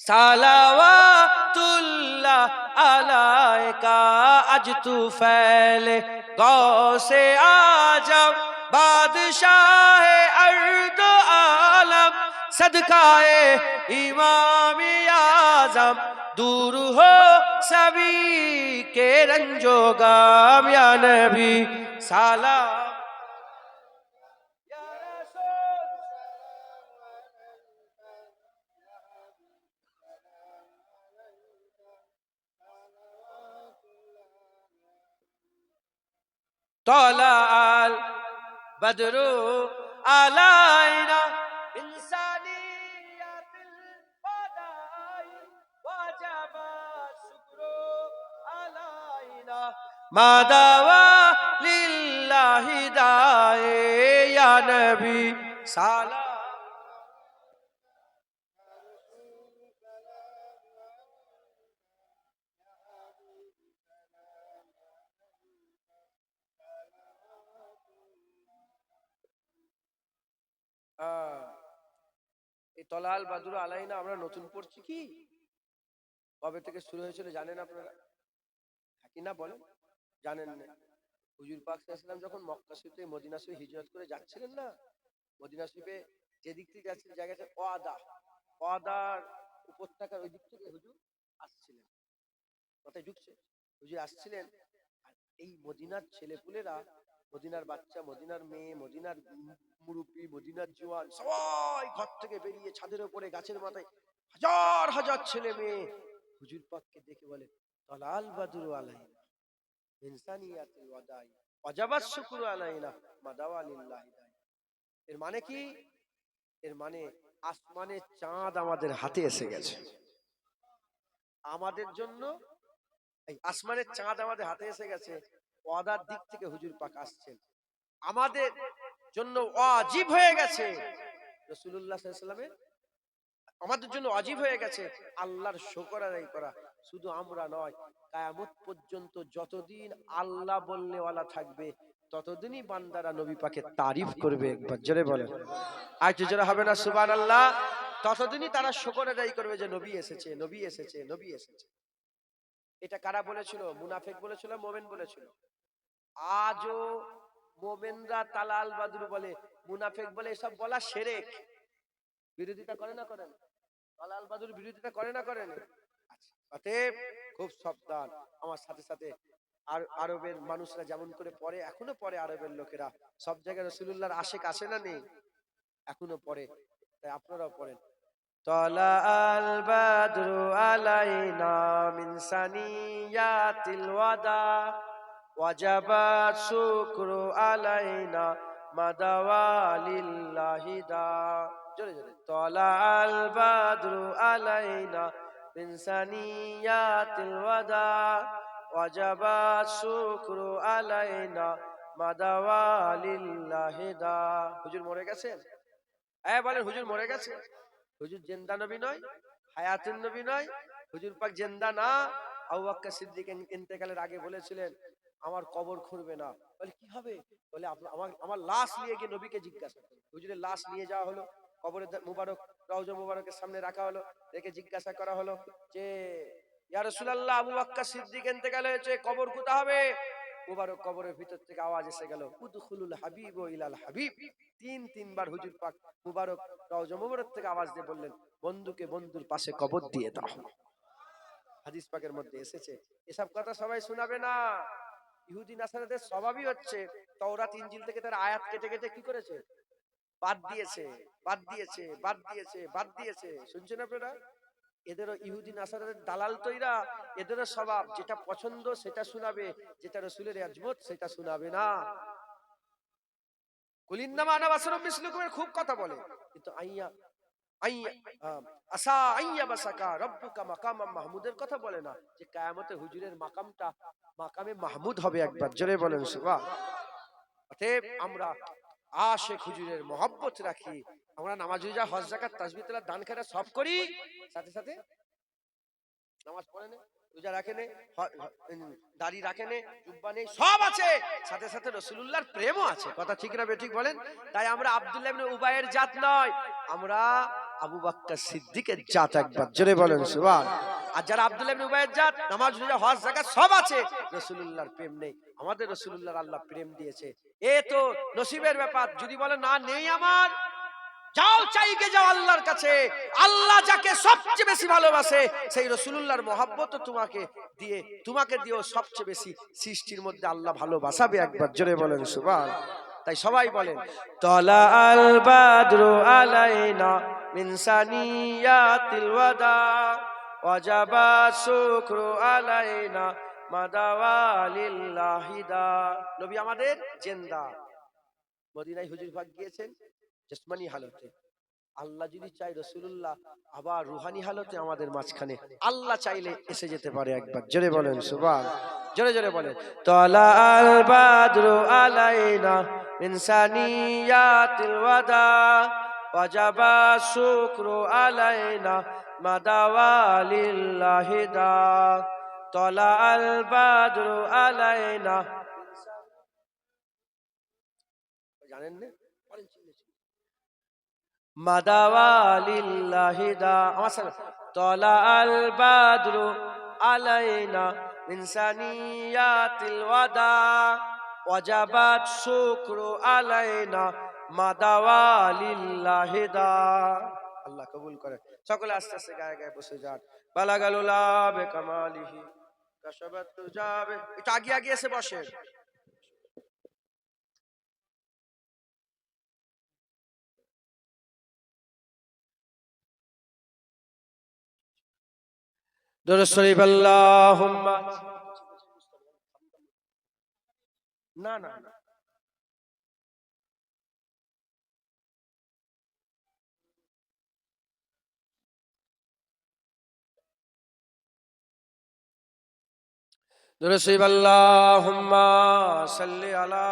S1: सलावातुल्लाह अलैका। आज तू फैले गौ से आजम, बादशाह अर्द आलम, सदकाए इमाम आजम, दूर हो सभी के रंजो गम, या नबी सलाम, या रसूल طلع البدر علينا من ثنيات الوداع وجب الشكر علينا ما دعا لله داعي يا نبي سلام এই তলাল বাদুর আলাইনা আমরা নতুন পড়ছি কি, কবে থেকে শুরু হয়েছিল জানেন আপনারা? কি না বলেন, জানেন না? হুজুর পাক সাল্লাল্লাহু আলাইহি ওয়াসাল্লাম যখন মক্কা শরীফ মদিনা শরীফ হিজরত করে যাচ্ছিলেন না, মদিনা শরীফে যেদিক থেকে যাচ্ছিলেন জায়গাটা ওয়াদার উপত্যকার ওই দিক থেকে হুজুর আসছিলেন, মাথায় ঢুকছে, হুজুর আসছিলেন। আর এই মদিনার ছেলেপুলেরা, মদিনার বাচ্চা, মদিনার মেয়ে, মদিনার মুরব্বী, মদিনার জওয়ান সবাই ঘর থেকে বেরিয়ে ছাদের উপরে গাছের মাথায় হাজার হাজার ছেলে মেয়ে হুজুর পাককে দেখে বলে তালাল বাদুর আলাইনা ইনসানিয়াতুল ওয়াদাই ওয়াজাবাস শুকরু আলাইনা মাদাওয়া লিল্লাহি দাই। এর মানে কি? এর মানে আসমানের চাঁদ আমাদের হাতে এসে গেছে আমাদের জন্য। এই আসমানের চাঁদ আমাদের হাতে এসে গেছে, ওয়াদার দিক থেকে হুজুর পাক আসছেন, আমাদের জন্য ওয়াজিব হয়ে গেছে রাসূলুল্লাহ সাল্লাল্লাহু আলাইহি ওয়াসাল্লামের, আমাদের জন্য ওয়াজিব হয়ে গেছে আল্লাহর শুকর আদায় করা। শুধু আমরা নয়, কিয়ামত পর্যন্ত যতদিন আল্লাহ বললে ওয়ালা থাকবে ততদিনই বান্দারা নবী পাকের তারিফ করবে। একবার জোরে বলেন, আর জোরে হবে না সুবহানাল্লাহ? ততদিনই তারা শুকর আদায় করবে যে নবী এসেছে, নবী এসেছে, নবী এসেছে। এটা কারা বলেছিল? মুনাফিক বলেছিল, মুমিন বলেছিল? আজও মুমিনরা তালাল বাদুর বলে, মুনাফিক বলে, এসব বলা শিরক। বিরোধিতা করে না করেন? তালাল বাদুর বিরোধিতা করে না করেন? অতএব খুব সাবধান। আমার সাথে সাথে আর আরবের মানুষরা যেমন করে পড়ে, এখনো পড়ে আরবের লোকেরা, সব জায়গায় রাসূলুল্লাহর আশিক আসে না নেই? এখনো পড়ে, তাই আপনারাও পড়েন। তালাল বাদরু আলাইনা মিন সানিয়াতিল ওয়াদা ওয়াজাবা শুকরু আলাইনা মাদাওয়া লিল্লাহি দা। জোরে জোরে, তালাল বাদরু আলাইনা মিন সানিয়াতিল ওয়াদা ওয়াজাবা শুকরু আলাইনা মাদাওয়া লিল্লাহি দা। হুজুর মরে গেছেন? হ্যাঁ বলেন, হুজুর মরে গেছে? হুজুর জিন্দা নবী নয়, হায়াতুন নবী নয়? হুজুর পাক জিন্দা না? আবু বকর সিদ্দিক ইন্তেকালের আগে বলেছিলেন আমার কবর খুঁড়বে না। বলে কি হবে? বলে আমার লাশ নিয়ে গিয়ে নবীকে জিজ্ঞাসা করো। হুজুরের লাশ নিয়ে যাওয়া হলো, কবরের মুবারক, রওজা মুবারকের সামনে রাখা হলো, রেখে জিজ্ঞাসা করা হলো যে ইয়া রাসূলুল্লাহ, আবু বকর সিদ্দিক ইন্তেকাল হয়েছে, কবর কোথা হবে? মুবারক কবরের ভিতর থেকে আওয়াজ এসে গেল, উদখুলুল হাবিব ইলাল হাবিব। তিনবার হুজুর পাক মুবারক রওজা মুবারক থেকে আওয়াজ দিয়ে বললেন, বন্ধুকে বন্ধুর পাশে কবর দিয়ে দাও। হাদিস পাকের মধ্যে এসেছে। এসব কথা সবাই শোনাবে না। ইহুদি নাসারাদের স্বভাবই হচ্ছে তাওরাত ইনজিল থেকে তারা আয়াত কেটে কেটে কি করেছে, বাদ দিয়েছে, বাদ দিয়েছে, বাদ দিয়েছে, বাদ দিয়েছে। শুনছেন আপনারা? এদেরও ইহুদি নাসারাদের দালাল তৈরা, এদেরও স্বভাব, যেটা পছন্দ সেটা শোনাবে, যেটা রাসূলের আজমত সেটা শোনাবে না। কুলিন্নামা আনা বাশারুম মিসলুকুমের খুব কথা বলে, কিন্তু আসা আইয়া বাসাকা রব্বুকা মাকামাম মাহমুদের কথা বলে না, যে কিয়ামতে হুজুরের মাকামটা মাকামে মাহমুদ হবে। একবার জোরে বলেন সুবহানাল্লাহ। অতএব আমরা আশিক হুজুরের মহব্বত রাখি, আমরা নামাজ রোজা হজ যাকাত তাসবিহ তেলাওয়াত দান খেরা সব করি, সাথে সাথে নামাজ পড়ে নে, রোজা রাখে নে, দাড়ি রাখে নে, জুব্বা নেই, সব আছে, সাথে সাথে রাসূলুল্লাহর প্রেমও আছে। কথা ঠিক না বেঠিক বলেন? তাই আমরা আব্দুল্লাহ ইবনে উবাইয়ের জাত নয়, আমরা আবু বকর সিদ্দিকের জাত। একবার জোরে বলেন সুবহানাল্লাহ। আর যারা আব্দুল্লাহ ইবনে উবাইয়ের জাত, নামাজ রোজা হজ যাকাত সব আছে, রাসূলুল্লাহর প্রেম নেই। আমাদের রাসূলুল্লাহর আল্লাহ প্রেম দিয়েছে, এ তো নসিবের ব্যাপার। যদি বলে না নেই আমার, যাও চাইকে যাও আল্লাহর কাছে। আল্লাহ যাকে সবচেয়ে বেশি ভালোবাসে সেই রাসূলুল্লাহর মহব্বত তোমাকে দিয়েও সবচেয়ে বেশি সৃষ্টির মধ্যে আল্লাহ ভালোবাসাবে। একবার জোরে বলেন সুবহানাল্লাহ। তাই সবাই বলেন, তলা আল বাদরু আলাইনা মিন সানিয়াতিল ওয়াদা ওয়াজাবা শুকরু আলাইনা মাদাওয়ালিল্লাহিদা। নবী আমাদের জিন্দা, মদিনায় হুজুর পাক গিয়েছেন জিসমানি হালতে। আল্লাহ যদি চাই রাসূলুল্লাহ আবার রূহানি হালতে আমাদের মাঝখানে আল্লাহ চাইলে এসে যেতে পারে। একবার জোরে বলেন সুবহানাল্লাহ, জোরে জোরে বলেন। তালা আল বাদরু আলাইনা মিন সানিয়াতিল ওয়াদা ওয়াজাবা শুকরু আলাইনা মাদাওয়ালিল্লাহিদা। তালা আল বাদরু আলাইনা, জানেন না? মাদাওয়ালিল্লাহিদা। আমার সাথে, তলা আল বাদরু আলাইনা মিন সানিয়াতিল ওয়াদা ওয়াজাবাত শুকরু আলাইনা মাদাওয়ালিল্লাহিদা। আল্লাহ কবুল করেন। সকলে আস্তে আস্তে গায়ে গায়ে বসে যান। বালাগালুলা বেকামালিহি কাশাবাত তুজাবে। একটু আগে আগে এসে বসেন। দুরূদ শরীফ আল্লাহুম্মা, না না না, দুরূদ শরীফ আল্লাহুম্মা সাল্লি আলা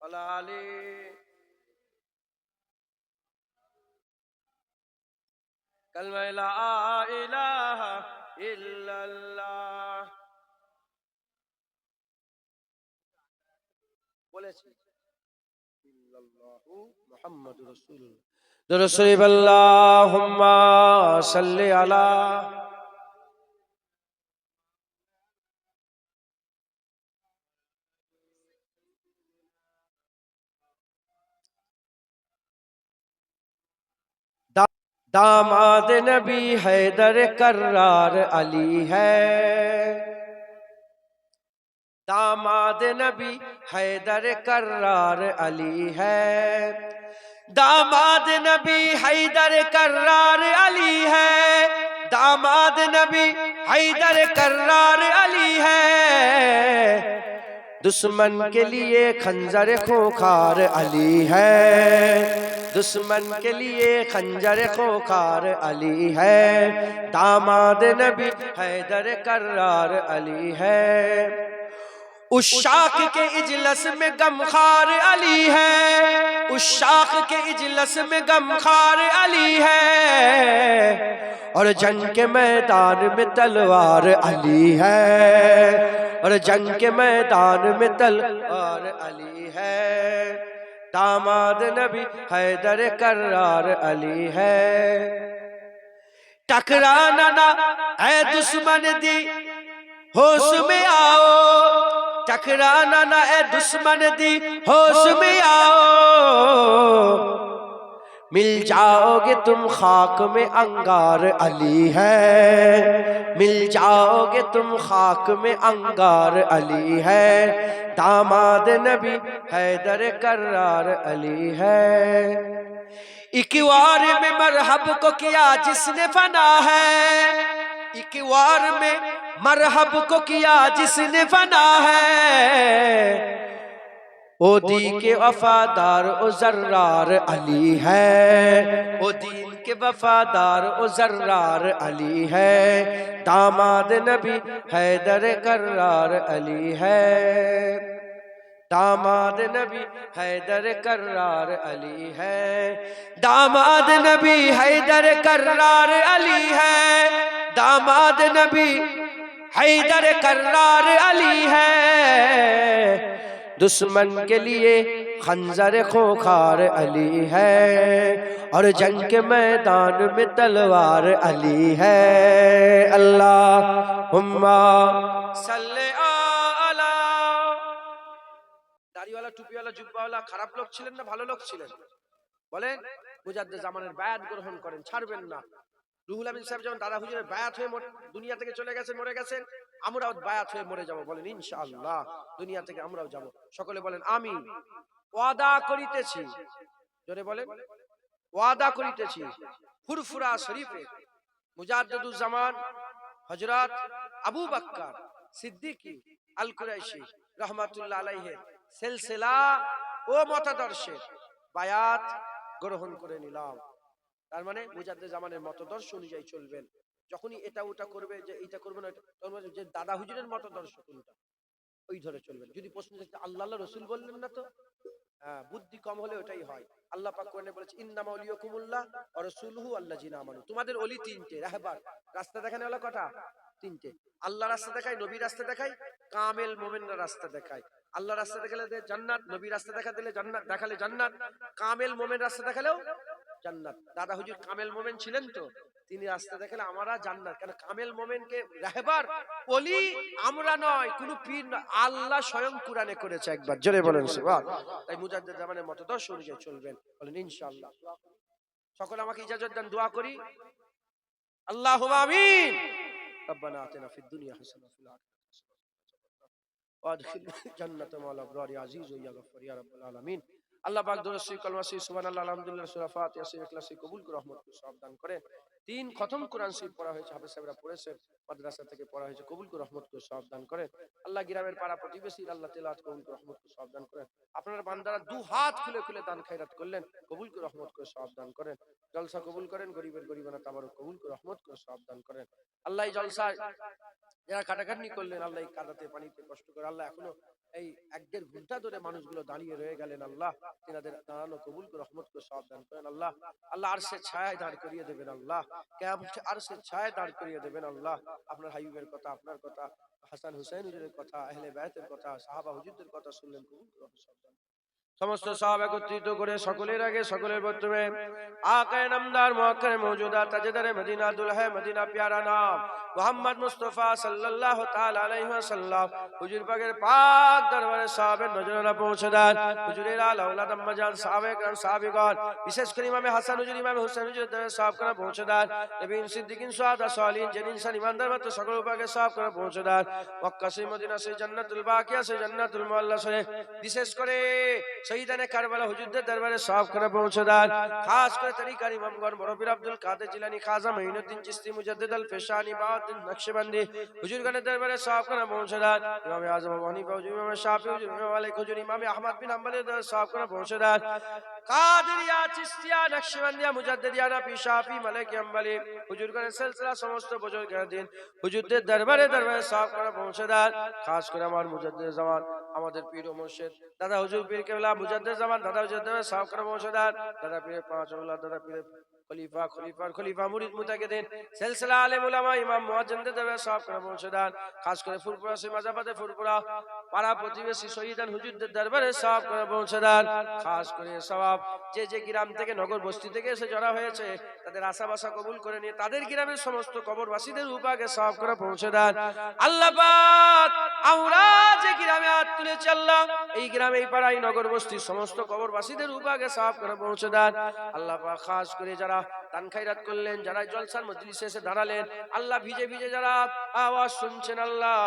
S1: ওয়ালা আলি কালমা লা ইলাহা ইল্লাল্লাহ বলেছি, ইল্লাল্লাহু মুহাম্মাদুর রাসূলুল্লাহ। দুরূদ শরীফ আল্লাহুম্মা সাল্লি আলা दामाद नबी हैदर कर्रार अली है, दामाद नबी हैदर कर्रार अली है, दामाद नबी हैदर कर्रार अली है, दामाद नबी हैदर कर्रार अली है, दुश्मन के लिए खंजर खोखार अली है, दुश्मन के लिए खंजर खोखार अली है, दामाद नबी हैदर कर्रार अली है, उस शाख के इजलस में गमखार अली है, उस शाख के इजलस में गमखार अली है, और जंग के मैदान में तलवार अली है, और जंग के मैदान में तलवार अली है, दामाद नबी हैदर कर्रार अली है। टकराना ना ऐ दुश्मन दी होश में आओ, टकराना ना ऐ दुश्मन दी होश में आओ, मिल जाओगे तुम खाक में अंगार अली है, मिल जाओगे तुम खाक में अंगार अली है, दामाद नबी हैदर कर्रार अली है। एक वार में मरहब को किया जिसने फना है, एक वार में मरहब को किया जिसने फना है, ओ दी के वफादार ओ जर्रार अली है, ओ दीन के वफादार ओ जर्रार अली है, दामाद नबी हैदर कर्रार अली है, दामाद नबी हैदर कर्रार अली है, दामाद नबी हैदर कर्रार अली है, दामाद नबी हैदर कर्रार अली है, दुश्मन के लिए खंजर खोखार अली है, और जंग के मैदान में तलवार अली है। अल्लाहुम्मा सल्ले आला। দাড়িওয়ালা টুপিওয়ালা জুব্বাওয়ালা খারাপ লোক ছিলেন না ভালো লোক ছিলেন? বলেন। মুজাদ্দেদ জামানের বায়াত গ্রহণ করেন, ছাড়বেন না। রুহুল আমিন সাহেব যেমন দাদা হুজুরের বায়াত হয়ে দুনিয়া থেকে চলে গেছেন, মরে গেছেন, আমরাও বায়াত হয়ে মরে যাব। বলেন ইনশাআল্লাহ, দুনিয়া থেকে আমরাও যাব। সকলে বলেন আমিন। ওয়াদা করিতেছি, জোরে বলেন, ওয়াদা করিতেছি ফুরফুরা শরীফে মুজাদ্দেদুজ জামান হযরত আবু বকর সিদ্দিকী আল কুরাইশি রহমাতুল্লাহ আলাইহি সিলসিলা ও মতাদর্শে বায়াত গ্রহণ করে নিলাম। তার মানে মুজাদ্দেদ জামানের মতাদর্শ অনুযায়ী চলবেন। যখনই এটা ওটা করবে, যে এইটা করবে না, যে দাদা হুজুরের মতাদর্শ কোনটা, ওই ধরে চলবেন। যদি প্রশ্ন থাকে আল্লাহ রাসূল বললেন না তো, বুদ্ধি কম হলে ওটাই হয়। আল্লাহ পাক কোরআনে বলেছে ইন্নামা ওয়ালিয়াকুমুল্লাহ ওয়া রাসূলুহু আল্লাযিনা আমানু। তোমাদের ওলি তিনটে, রাহবার রাস্তা দেখানো হলো কটা? তিনটে। আল্লাহ রাস্তা দেখায়, নবী রাস্তা দেখায়, কামেল মুমিনরা রাস্তা দেখায়। আল্লাহ রাস্তা দেখালে জান্নাত, নবী রাস্তা দেখা দিলে জান্নাত, দেখালে জান্নাত, কামেল মুমিন রাস্তা দেখালেও জান্নাত। দাদা হুজুর কামেল মোমেন ছিলেন তো, তিনি রাস্তা দেখালে আমরা জান্নাত। কেন? কামেল মোমেনকে রাহবার ওলি আমরা নয়, কোন পীর নয়, আল্লাহ স্বয়ং কুরআনে করেছে একবার। জোরে বলেন সুবহান। তাই মুজাদ্দেদ জামানের মতাদর্শ অনুযায়ী চলবেন। বলেন ইনশাআল্লাহ। সকলে আমাকে ইজাজত দেন, দোয়া করি। আল্লাহুম্মা আমিন। রব্বানা আতিনা ফিদ দুনিয়া হাসানাহ ওয়া ফিল আখিরাতি হাসানাহ ওয়া আদখিলনা জান্নাতা মা'আল আবরার ইয়া আজিজ ইয়া গফফার ইয়া রাব্বাল আলামিন। আল্লাহ পাক দরুদ কলমা সহি সুবহানাল্লাহ আলহামদুলিল্লাহ সূরা ফাতিহা সহি ইখলাস কবুল করে রহমত করে সওয়াব দান করেন। 3 খতম কোরআন শরীফ পড়া হয়েছে, হাফেজ সাহেবরা পড়েছেন, মাদ্রাসা থেকে পড়া হয়েছে, কবুল করে রহমত করে সওয়াব দান করেন। আল্লাহ গ্রামের পাড়া প্রতিবেশী আল্লাহ তেলাওয়াত কবুল করে রহমত করে সওয়াব দান করেন। আপনারা বান্দারা দু হাত খুলে খুলে দান খায়রাত করলেন, কবুল করে রহমত করে সওয়াব দান করেন। জলসা কবুল করেন, গরিবের গরিবানা তাবারক কবুল করে রহমত করে সওয়াব দান করেন। আল্লাহ এই জলসায় যারা খাটাখাটনি করলেন, আল্লাহ এই কাদাতে পানিতে কষ্ট করে, আল্লাহ এখনো এই 1-1.5 ঘন্টা ধরে মানুষগুলো দাঁড়িয়ে রয়ে গেলেন, আল্লাহ তিনাদের দাঁড়ানো কবুল করে রহমত করে সওয়াব দান করেন। আল্লাহ আল্লাহ আরশের ছায়ায় দাঁড় করিয়ে দেবেন, আল্লাহ কিয়ামতে আরশের ছায়ায় দাঁড় করিয়ে দেবেন। আল্লাহ আপনার হাবিবের কথা, আপনার কথা, হাসান হুসাইন হুজুরের কথা, আহলে বায়তের কথা, সাহাবা হুজুরদের কথা শুনলেন, কবুল করে সওয়াব দান। সমস্ত সাহাবা একত্রিত করে সকলের আগে সকলের প্রথমে আকায়ে নামদার মুআক্কারে মওজুদা তাজদারে মদিনা দুলহে মদিনা প্যারা নাম মুহাম্মদ মুস্তাফা সাল্লাল্লাহু তাআলা আলাইহি ওয়াসাল্লাম হুজুর পাকের পাক দরবারে সাহাবের নজরানা পৌঁছে দেন। হুজুরের আলা আওলাদ আম্মাজান সাহাবে کرام সাহাবীগণ, বিশেষ করে ইমাম হাসান হুজুর, ইমাম হুসাইন হুজুর দরবারে সাহাব করে পৌঁছে দেন। নবীন সিদ্দিকিন সুহাদা সালিহিন যিনি ইনসান ইমানদার মত সকল পাকে সাহাব করে পৌঁছে দেন। মক্কা সে মদিনা সে জান্নাতুল বাকিয়া সে জান্নাতুল মুআল্লা সে বিশেষ করে শহীদানে কারবালা হুজুরদের দরবারে সওয়াব করে পৌঁছে দেন। খাস করে তরিকার ইমামগণ বড় পীর আব্দুল কাদের জিলানী, খাজা মঈনুদ্দিন চিশতি, মুজাদ্দিদ আল ফেশানি, বাউদ্দিন নকশবন্দি হুজুরগণের দরবারে সওয়াব করে পৌঁছে দেন। ইমাম আযম আবু হানিফা হুজুর, ইমাম শাফি হুজুর, ইমাম মালিক হুজুর, ইমাম আহমদ বিন হাম্বলের দরবারে সওয়াব করে পৌঁছে দেন। কাদেরিয়া, চিশতিয়া, নকশবন্দিয়া, মুজাদ্দিদিয়া, নাফি, শাফি, মালিকি, হাম্বলি হুজুরগণের সিলসিলা সমস্ত বুজুর্গের দিন হুজুরদের দরবারে সওয়াব করে পৌঁছে দেন। খাস করে আমার মুজাদ্দিদ জামান, আমাদের পীর ও মুর্শিদ দাদা হুজুর পীর কেবলা মুজাদ্দিদ জামান দাদা হুজুর দরবারে সওয়াব করে পৌঁছে দেন। দাদা পীরের পাঁচ আওলাদ, দাদা পীরের খলিফা, খলিফার খলিফা, মুরিদ মুতাকিদিন, সিলসিলা আলেম উলামা, ইমাম মুয়াজ্জিনদের দরবারে সওয়াব করে পৌঁছে দেন। খাস করে ফুরফুরা সে মাজাবাদে ফুরফুরা পাড়া প্রতিবেশী শহীদান হুজুরদের দরবারে সওয়াব করে পৌঁছে দেন। খাস করে সওয়াব যে যে গ্রাম থেকে নগর বস্তি থেকে এসে জড়া হয়েছে তাদের আশা বাসা কবুল করে নিয়ে তাদের গ্রামের সমস্ত কবরবাসীদের উপাকে সওয়াব করে পৌঁছে দেন। আল্লাহ পাক আমরা যে গ্রামে হাত তুলেছি আল্লাহ এই গ্রামে এই পাড়ায় নগর বস্তির সমস্ত কবরবাসীদের উপাকে সওয়াব করে পৌঁছে দেন। আল্লাহ পাক খাস করে যারা দান খায়রাত করলেন, যারা জলসার মজলিসে এসে দাঁড়ালেন, আল্লাহ ভিজে ভিজে যারা আওয়াজ শুনছেন আল্লাহ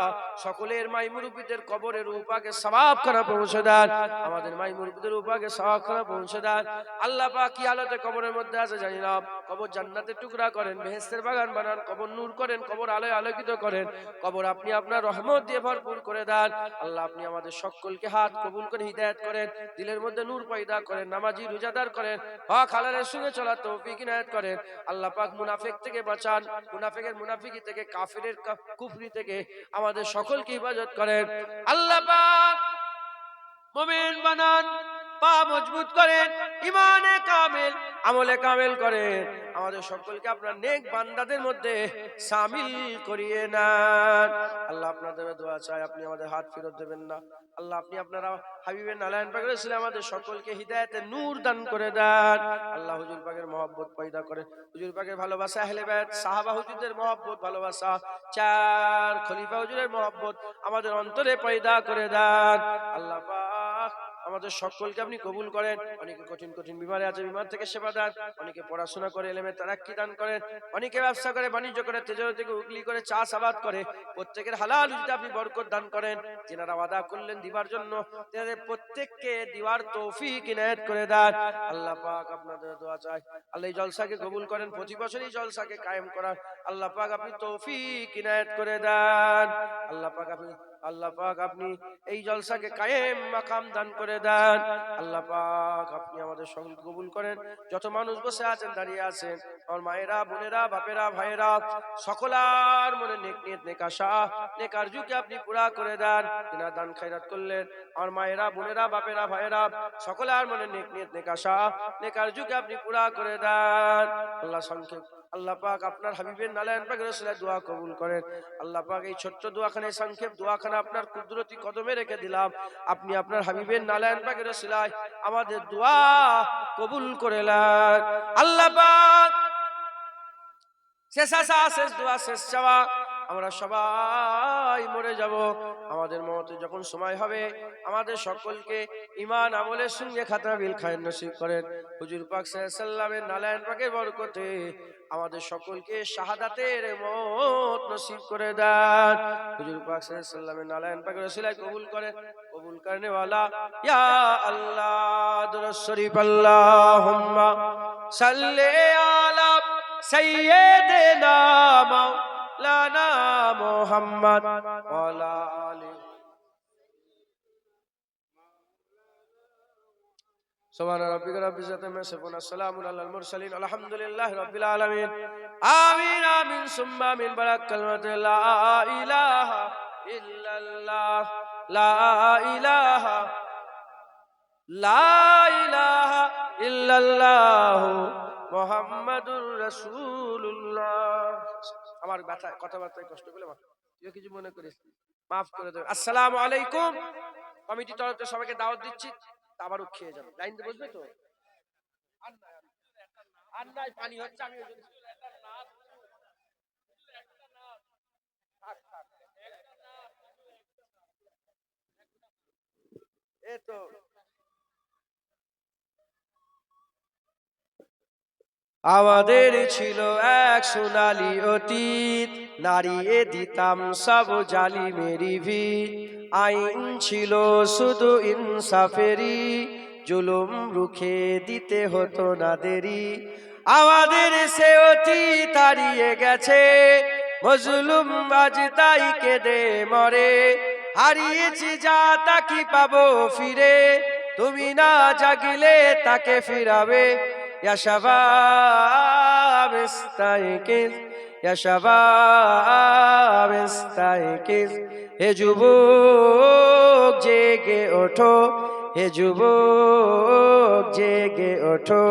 S1: সকলের মাই মুরব্বিদের কবরের উপাকে সওয়াব করে পৌঁছে দেন। আমাদের মাই মুরব্বিদের উপাকে সওয়াব করে পৌঁছে দেন। আল্লাহ পাক কি হালতে কবরের মধ্যে আছে জানি না, কবর জান্নাতের টুকরা করেন, বেহেশতের বাগান বানান, কবর নূর করেন, কবর আলোয় আলোকিত করেন, কবর আপনি আপনার রহমত দিয়ে ভরপুর করে দেন। আল্লাহ আপনি আমাদের সকলকে হাত কবুল করে হিদায়াত করেন, দিলের মধ্যে নূর পয়দা করেন, নামাজি রোজাদার করেন, হক হালালের সঙ্গে চলার তৌফিক ইনায়াত করেন। আল্লাহ পাক মুনাফিক থেকে বাঁচান, মুনাফিকের মুনাফিকি থেকে, কাফিরের কুফরি থেকে আমাদের সকলকে হেফাজত করেন। আল্লাহ পাক মুমিন বানান, পা মজবুত করেন, ইমানে কামেল আমলে কামেল করেন, আমাদের সকলকে আপনার নেক বান্দাদের মধ্যে শামিল করিয়ে নেন। আল্লাহ আপনাদের দোয়া চাই, আপনি আমাদের হাত ফেরত দেবেন না। আল্লাহ আপনি আপনারা হাবিবের নারায়ণ পাকের উসিলে আমাদের সকলকে হিদায়াতের নূর দান করে দেন। আল্লাহ হুজুর পাকের মহব্বত পয়দা করেন, হুজুর পাকের ভালোবাসা, আহলে বাইত সাহাবা হুজুরদের মহব্বত ভালোবাসা, চার খলিফা হুজুরের মহব্বত আমাদের অন্তরে পয়দা করে দেন। আল্লাহ পাক আমাদের সকলকে আপনি কবুল করেন। অনেকে কঠিন কঠিন বিমারে আছে, বিমার থেকে সেবা দেন, অনেকে পড়াশোনা করে এলেমে তারাক্কি দান করেন, অনেকে ব্যবসা করে, বাণিজ্য করে, তেজর থেকে উগলি করে, চাষ আবাদ করে, প্রত্যেকের হালাল রুজিতে আপনি বরকত দান করেন। যেনারা ওয়াদা করলেন দিবার জন্য তাদের প্রত্যেককে দিবার তৌফিক ইনায়াত করে দেন। আল্লাহ পাক আপনাদের দোয়া চাই, আল্লাহ এই জলসাকে কবুল করেন, প্রতি বছর এই জলসাকে কায়েম করার আল্লাহ পাক আপনি তৌফিক ইনায়াত করে দেন। আল্লাহ পাক আপনি এই জলসাকে কায়েম মাকাম দান করে দেন। আল্লাহ পাক আপনি আমাদের সঙ্গে কবুল করেন। যত মানুষ বসে আছেন, দাঁড়িয়ে আছেন, আমার মায়েরা, বোনেরা, বাপেরা, ভাইয়েরা, সকলার মনে নেক নিয়ত, নেক আশা, নেক আরজুকে আপনি পুরা করে দেন। যিনি দান খায়রাত করলেন, আমার মায়েরা, বোনেরা, বাপেরা, ভাইয়েরা, সকলার মনে নেক নিয়ত, নেক আশা, নেক আরজুকে আপনি পুরা করে দেন। আল্লাহ সংক্ষেপ আল্লাহ পাক আপনার হাবিবের নারায়ণ পাকের ওসিলায় দোয়া কবুল করেন। আল্লাহ পাক এই ছোট্ট দোয়াখানে, সংক্ষেপ দোয়াখানা আপনার কুদরতি কদমে রেখে দিলাম। আপনি আপনার হাবিবের নারায়ণ পাকের ওসিলায় আমাদের দোয়া কবুল করে নেন। আল্লাহ পাক শেষ আশা, শেষ দোয়া, শেষ চাওয়া, আমরা সবাই মরে যাব। আমাদের মওতে যখন সময় হবে আমাদের সকলকে ঈমান আমলের সঙ্গে খাতাবিল খায়ের নসিব করেন। হুজুর পাক সাল্লাল্লাহু আলাইহি সাল্লামের নারায়ণ পাকের বরকতে আমাদের সকলকে শাহাদাতের মওত নসিব করে দেন। হুজুর পাক সাল্লাল্লাহু আলাইহি সাল্লামের নারায়ণ পাকের ওসিলায় কবুল করেন। কবুল করনে ওয়ালা ইয়া আল্লাহ দুরূদ শরীফ আল্লাহুম্মা সাল্লি আলা সাইয়্যিদিনা মাওলানা মুহাম্মদ ওয়ালা আলি সুবহান রাব্বিকা রাব্বিল ইজ্জাতি আম্মা ইয়াসিফুন আসসালামু আলাল মুরসালিন আলহামদুলিল্লাহি রাব্বিল আলামিন আমিন আমিন সুম্মা আমিন বারাক কালিমাতু লা ইলাহা ইল্লাল্লাহ লা ইলাহা ইল্লাল্লাহ মুহাম্মাদুর রাসূলুল্লাহ। আমার কথাবার্তায় কষ্ট পেলে তুই কিছু মনে করিস, মাফ করে দেবে। আসসালামু আলাইকুম। কমিটি তরফ থেকে সবাইকে দাওয়াত দিচ্ছি, আবারও খেয়ে যাবে। লাইন দিয়ে বসবে তো? আর নাই, পানি হচ্ছে। আমি এই তো আমাদের ছিল এক সোনালী অতীত, নাড়িয়ে দিতাম সব জালিমেরি ভিত। আইন ছিল শুধু ইনসাফেরি, জুলুম রুখে দিতে হতো না দেরি। আমাদের সে অতীত হারিয়ে গেছে, মজলুম আজ তাই কেঁদে মরে। হারিয়েছি যা তা কি পাবো ফিরে, তুমি না জাগিলে তাকে ফিরাবে। ইয়া শাবাব ইস্তাইকিজ, ইয়া শাবাব ইস্তাইকিজ, হে যুবক জেগে ওঠো, হে যুবক জেগে ওঠো।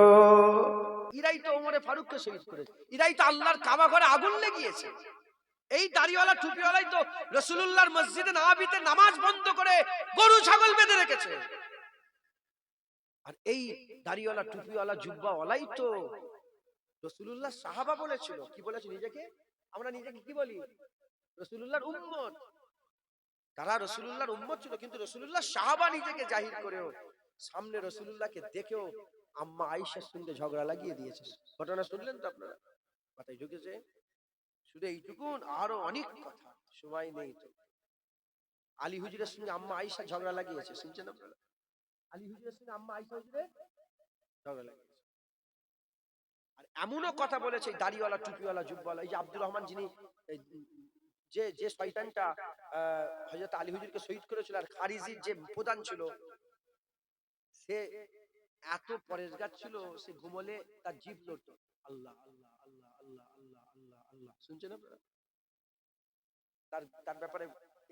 S1: ইরাই তো ওমরে ফারুককে শহীদ করেছে, ইরাই তো আল্লাহর কাবা ঘরে আগুন লেগিয়েছে। এই দাড়িওয়ালা টুপিওয়ালাই তো রাসূলুল্লাহর মসজিদে নববীতে নামাজ বন্ধ করে গরু ছাগল বেঁধে রেখেছে। আর এই দাড়িওয়ালা টুপিওয়ালা জুব্বাওয়ালাই তো রাসূলুল্লাহ সাহাবা বলেছিল। কি বলেছে নিজেকে? আমরা নিজেকে কি বলি? রাসূলুল্লাহর উম্মত। তারা রাসূলুল্লাহর উম্মত ছিল, কিন্তু রাসূলুল্লাহ সাহাবা নিজেকে জাহির করেও সামনে রাসূলুল্লাহকে দেখেও আম্মা আয়েশার সঙ্গে ঝগড়া লাগিয়ে দিয়েছে। ঘটনা শুনলেন তো আপনারা? মাথায় ঢুকেছে? শুধু এইটুকুন, আরো অনেক কথা, সময় নেই তো। আলী হুজুরের সঙ্গে আম্মা আয়েশা ঝগড়া লাগিয়েছে, শুনছেন আপনারা? আলী হুজুরের সঙ্গে আম্মা আয়েশা হুজুরের ঝগড়া লাগিয়েছে। আর এমনও কথা বলেছে এই দাড়িওয়ালা টুপিওয়ালা জুব্বাওয়ালা, এই যে আব্দুর রহমান, যিনি যে যে শয়তানটা হযরত আলী হুজুরকে শহীদ করেছিল, আর খারিজির যে প্রধান ছিল, সে এত পরেশগার ছিল, সে ঘুমলে তার জিভ লড়তো। আল্লাহ আল্লাহ আল্লাহ আল্লাহ আল্লাহ আল্লাহ আল্লাহ, শুনছেন আপনারা? তার তার ব্যাপারে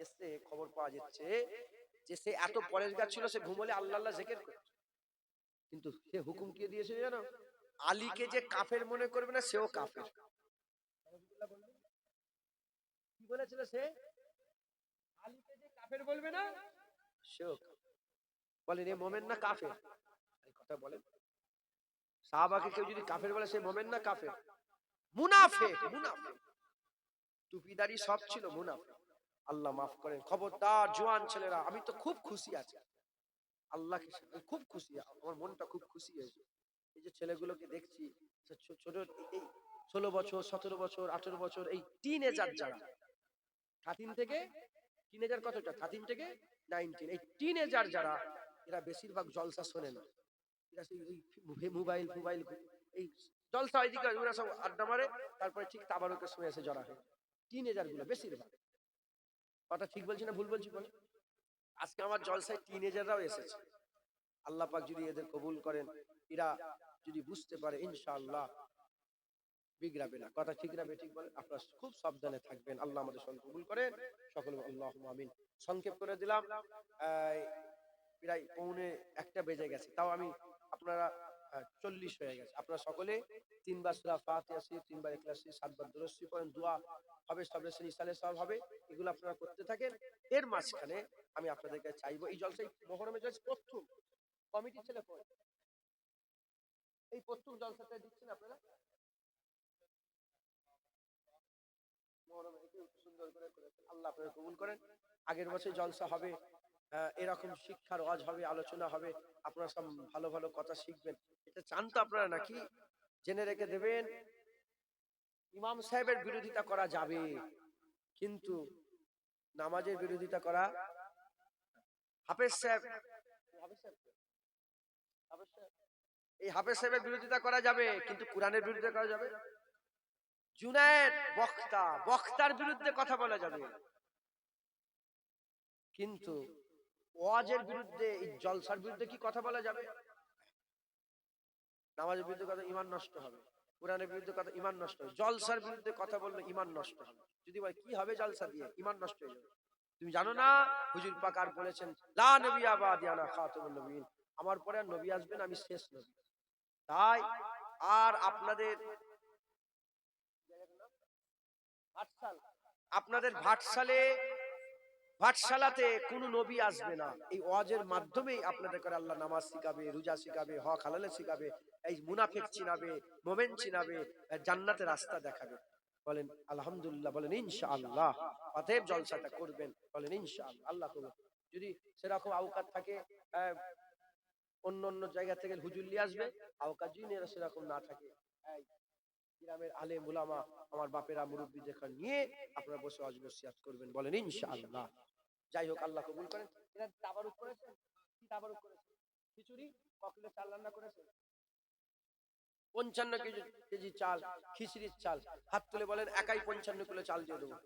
S1: এসে খবর পাওয়া যাচ্ছে যে সে এত পরেশগার ছিল, সে ঘুমলে আল্লাহ আল্লাহ জিকির করত। কিন্তু সে হুকুম কে দিয়েছে জানো? আলীকে যে কাফের মনে করবে না, সেও কাফের। কি বলেছিল সে? আলীকে যে কাফের বলবে না, সেও কাফের। বলেন এ মোমেন না কাফের? এই কথা বলেন। সাহাবাকে কেউ যদি কাফের বলে, সে মোমেন না কাফের? মুনাফিক, মুনাফিক। টুপিদারি সব ছিল, মুনাফিক। আল্লাহ মাফ করেন। খবরদার জওয়ান ছেলেরা, আমি তো খুব খুশি আছি আল্লাহকে, খুব খুশি, আমার মনটা খুব খুশি হয়েছে। এই যে ছেলেগুলোকে দেখছি ছোট, এই 16 বছর, 17 বছর, 18 বছর, এই টিনেজার যারা 13 থেকে, টিনেজার কতটা, 13 থেকে 19, এই টিনেজার যারা, এরা বেশিরভাগ জলসা শোনে না। এরা সেই মোবাইল মোবাইল, এই জলসা এদিকে ওরা সব আড্ডা মারে, তারপরে ঠিক তাবারকের সময় এসে জড়া হয়। টিনেজার গুলো বেশিরভাগ। কথা ঠিক বলছি না ভুল বলছি বলে? আজকে আমার জলসায় টিনেজাররাও এসেছে। আল্লাহ পাক যদি এদের কবুল করেন, এরা যদি বুঝতে পারে, ইনশাআল্লাহ বিগড়াবে না। কথা ঠিক না বেঠিক বলেন? আপনারা খুব সাবধানে থাকবেন। আল্লাহ আমাদের সঙ্গে কবুল করেন সকলে, আল্লাহুম্মা আমিন। সংক্ষেপ করে দিলাম, প্রায় পৌনে 1টা বেজে গেছে, তাও আমি আপনারা 40 হয়ে গেছে। আপনারা সকলে 3 বার সূরা ফাতিহা, 3 বার ইখলাস, 7 বার দুরূদ শরীফ পড়েন, দোয়া হবে, সাবরেশন ইসালে সব হবে। এগুলো আপনারা করতে থাকেন। এর মাঝখানে আমি আপনাদেরকে চাইবো, এই জলসাই মুহররমের জলসা প্রথম কমিটি ছেলে কই, এই প্রথম জলসাটা দিচ্ছেন আপনারা মুহররমে, একটু সুন্দর করে করেছেন। আল্লাহ আপনারা কবুল করেন। আগের বছর জলসা হবে, এরকম শিক্ষার ওয়াজ হবে, আলোচনা হবে, আপনারা সব ভালো ভালো কথা শিখবেন। এটা চান তো আপনারা নাকি? জেনে রেখে দেবেন, ইমাম সাহেবের বিরোধিতা করা যাবে, কিন্তু নামাজের বিরোধিতা করা, হাফেজ সাহেব, এই হাফেজ সাহেবের বিরোধিতা করা যাবে, কিন্তু কোরআনের বিরোধিতা করা যাবে। জুনায়েদ বক্তা, বক্তার বিরুদ্ধে কথা বলা যাবে, কিন্তু ওয়াজের বিরুদ্ধে, এই জলসার বিরুদ্ধে কি কথা বলা যাবে? নামাজের বিরুদ্ধে কথা, ঈমান নষ্ট হবে। কোরআনের বিরুদ্ধে কথা, ঈমান নষ্ট হবে। জলসার বিরুদ্ধে কথা বললে ঈমান নষ্ট হবে। যদি বলে কি হবে জলসা দিয়ে, ঈমান নষ্ট হয়ে যাবে। তুমি জানো না হুজুর পাক আর বলেছেন, লা নবিয়্যা বাদি আনা খাতামুন নবিয়্যিন, আমার পরে আর নবী আসবেন, আমি শেষ নবী। তাই আর আপনাদের আপনাদের ভাটশালাতে কোনো নবী আসবে না। এই ওয়াজের মাধ্যমেই আপনাদের করে আল্লাহ নামাজ শিখাবে, রোজা শিখাবে, হক হালালে শিখাবে, এই মুনাফিক চিনাবে, মুমিন চিনাবে, জান্নাতের রাস্তা দেখাবে। বলেন আলহামদুলিল্লাহ, বলেন ইনশাআল্লাহ। অতএব জলসাটা করবেন, বলেন ইনশাআল্লাহ। আল্লাহ করবেন। যদি সেরকম আওকাত থাকে, অন্য অন্য জায়গা থেকে হুজুর নিয়ে আসবে, আওকাত যদি সেরকম না থাকে, গ্রামের আলেম উলামা, আমার বাপেরা মুরব্বী যেখানে নিয়ে আপনারা বসে ওয়াজ নসিহত করবেন, বলেন ইনশাআল্লাহ। যাই হোক, আল্লাহ কবুল করেন। এরা তাবারুক করেছেন, কি তাবারুক করেছেন? খিচুড়ি, কখনো চাল রান্না করেছেন, 55 কেজি চাল, খিচুড়ির চাল। হাত তুলে বলেন, একাই 55 কিলো চাল দিয়ে দেবো।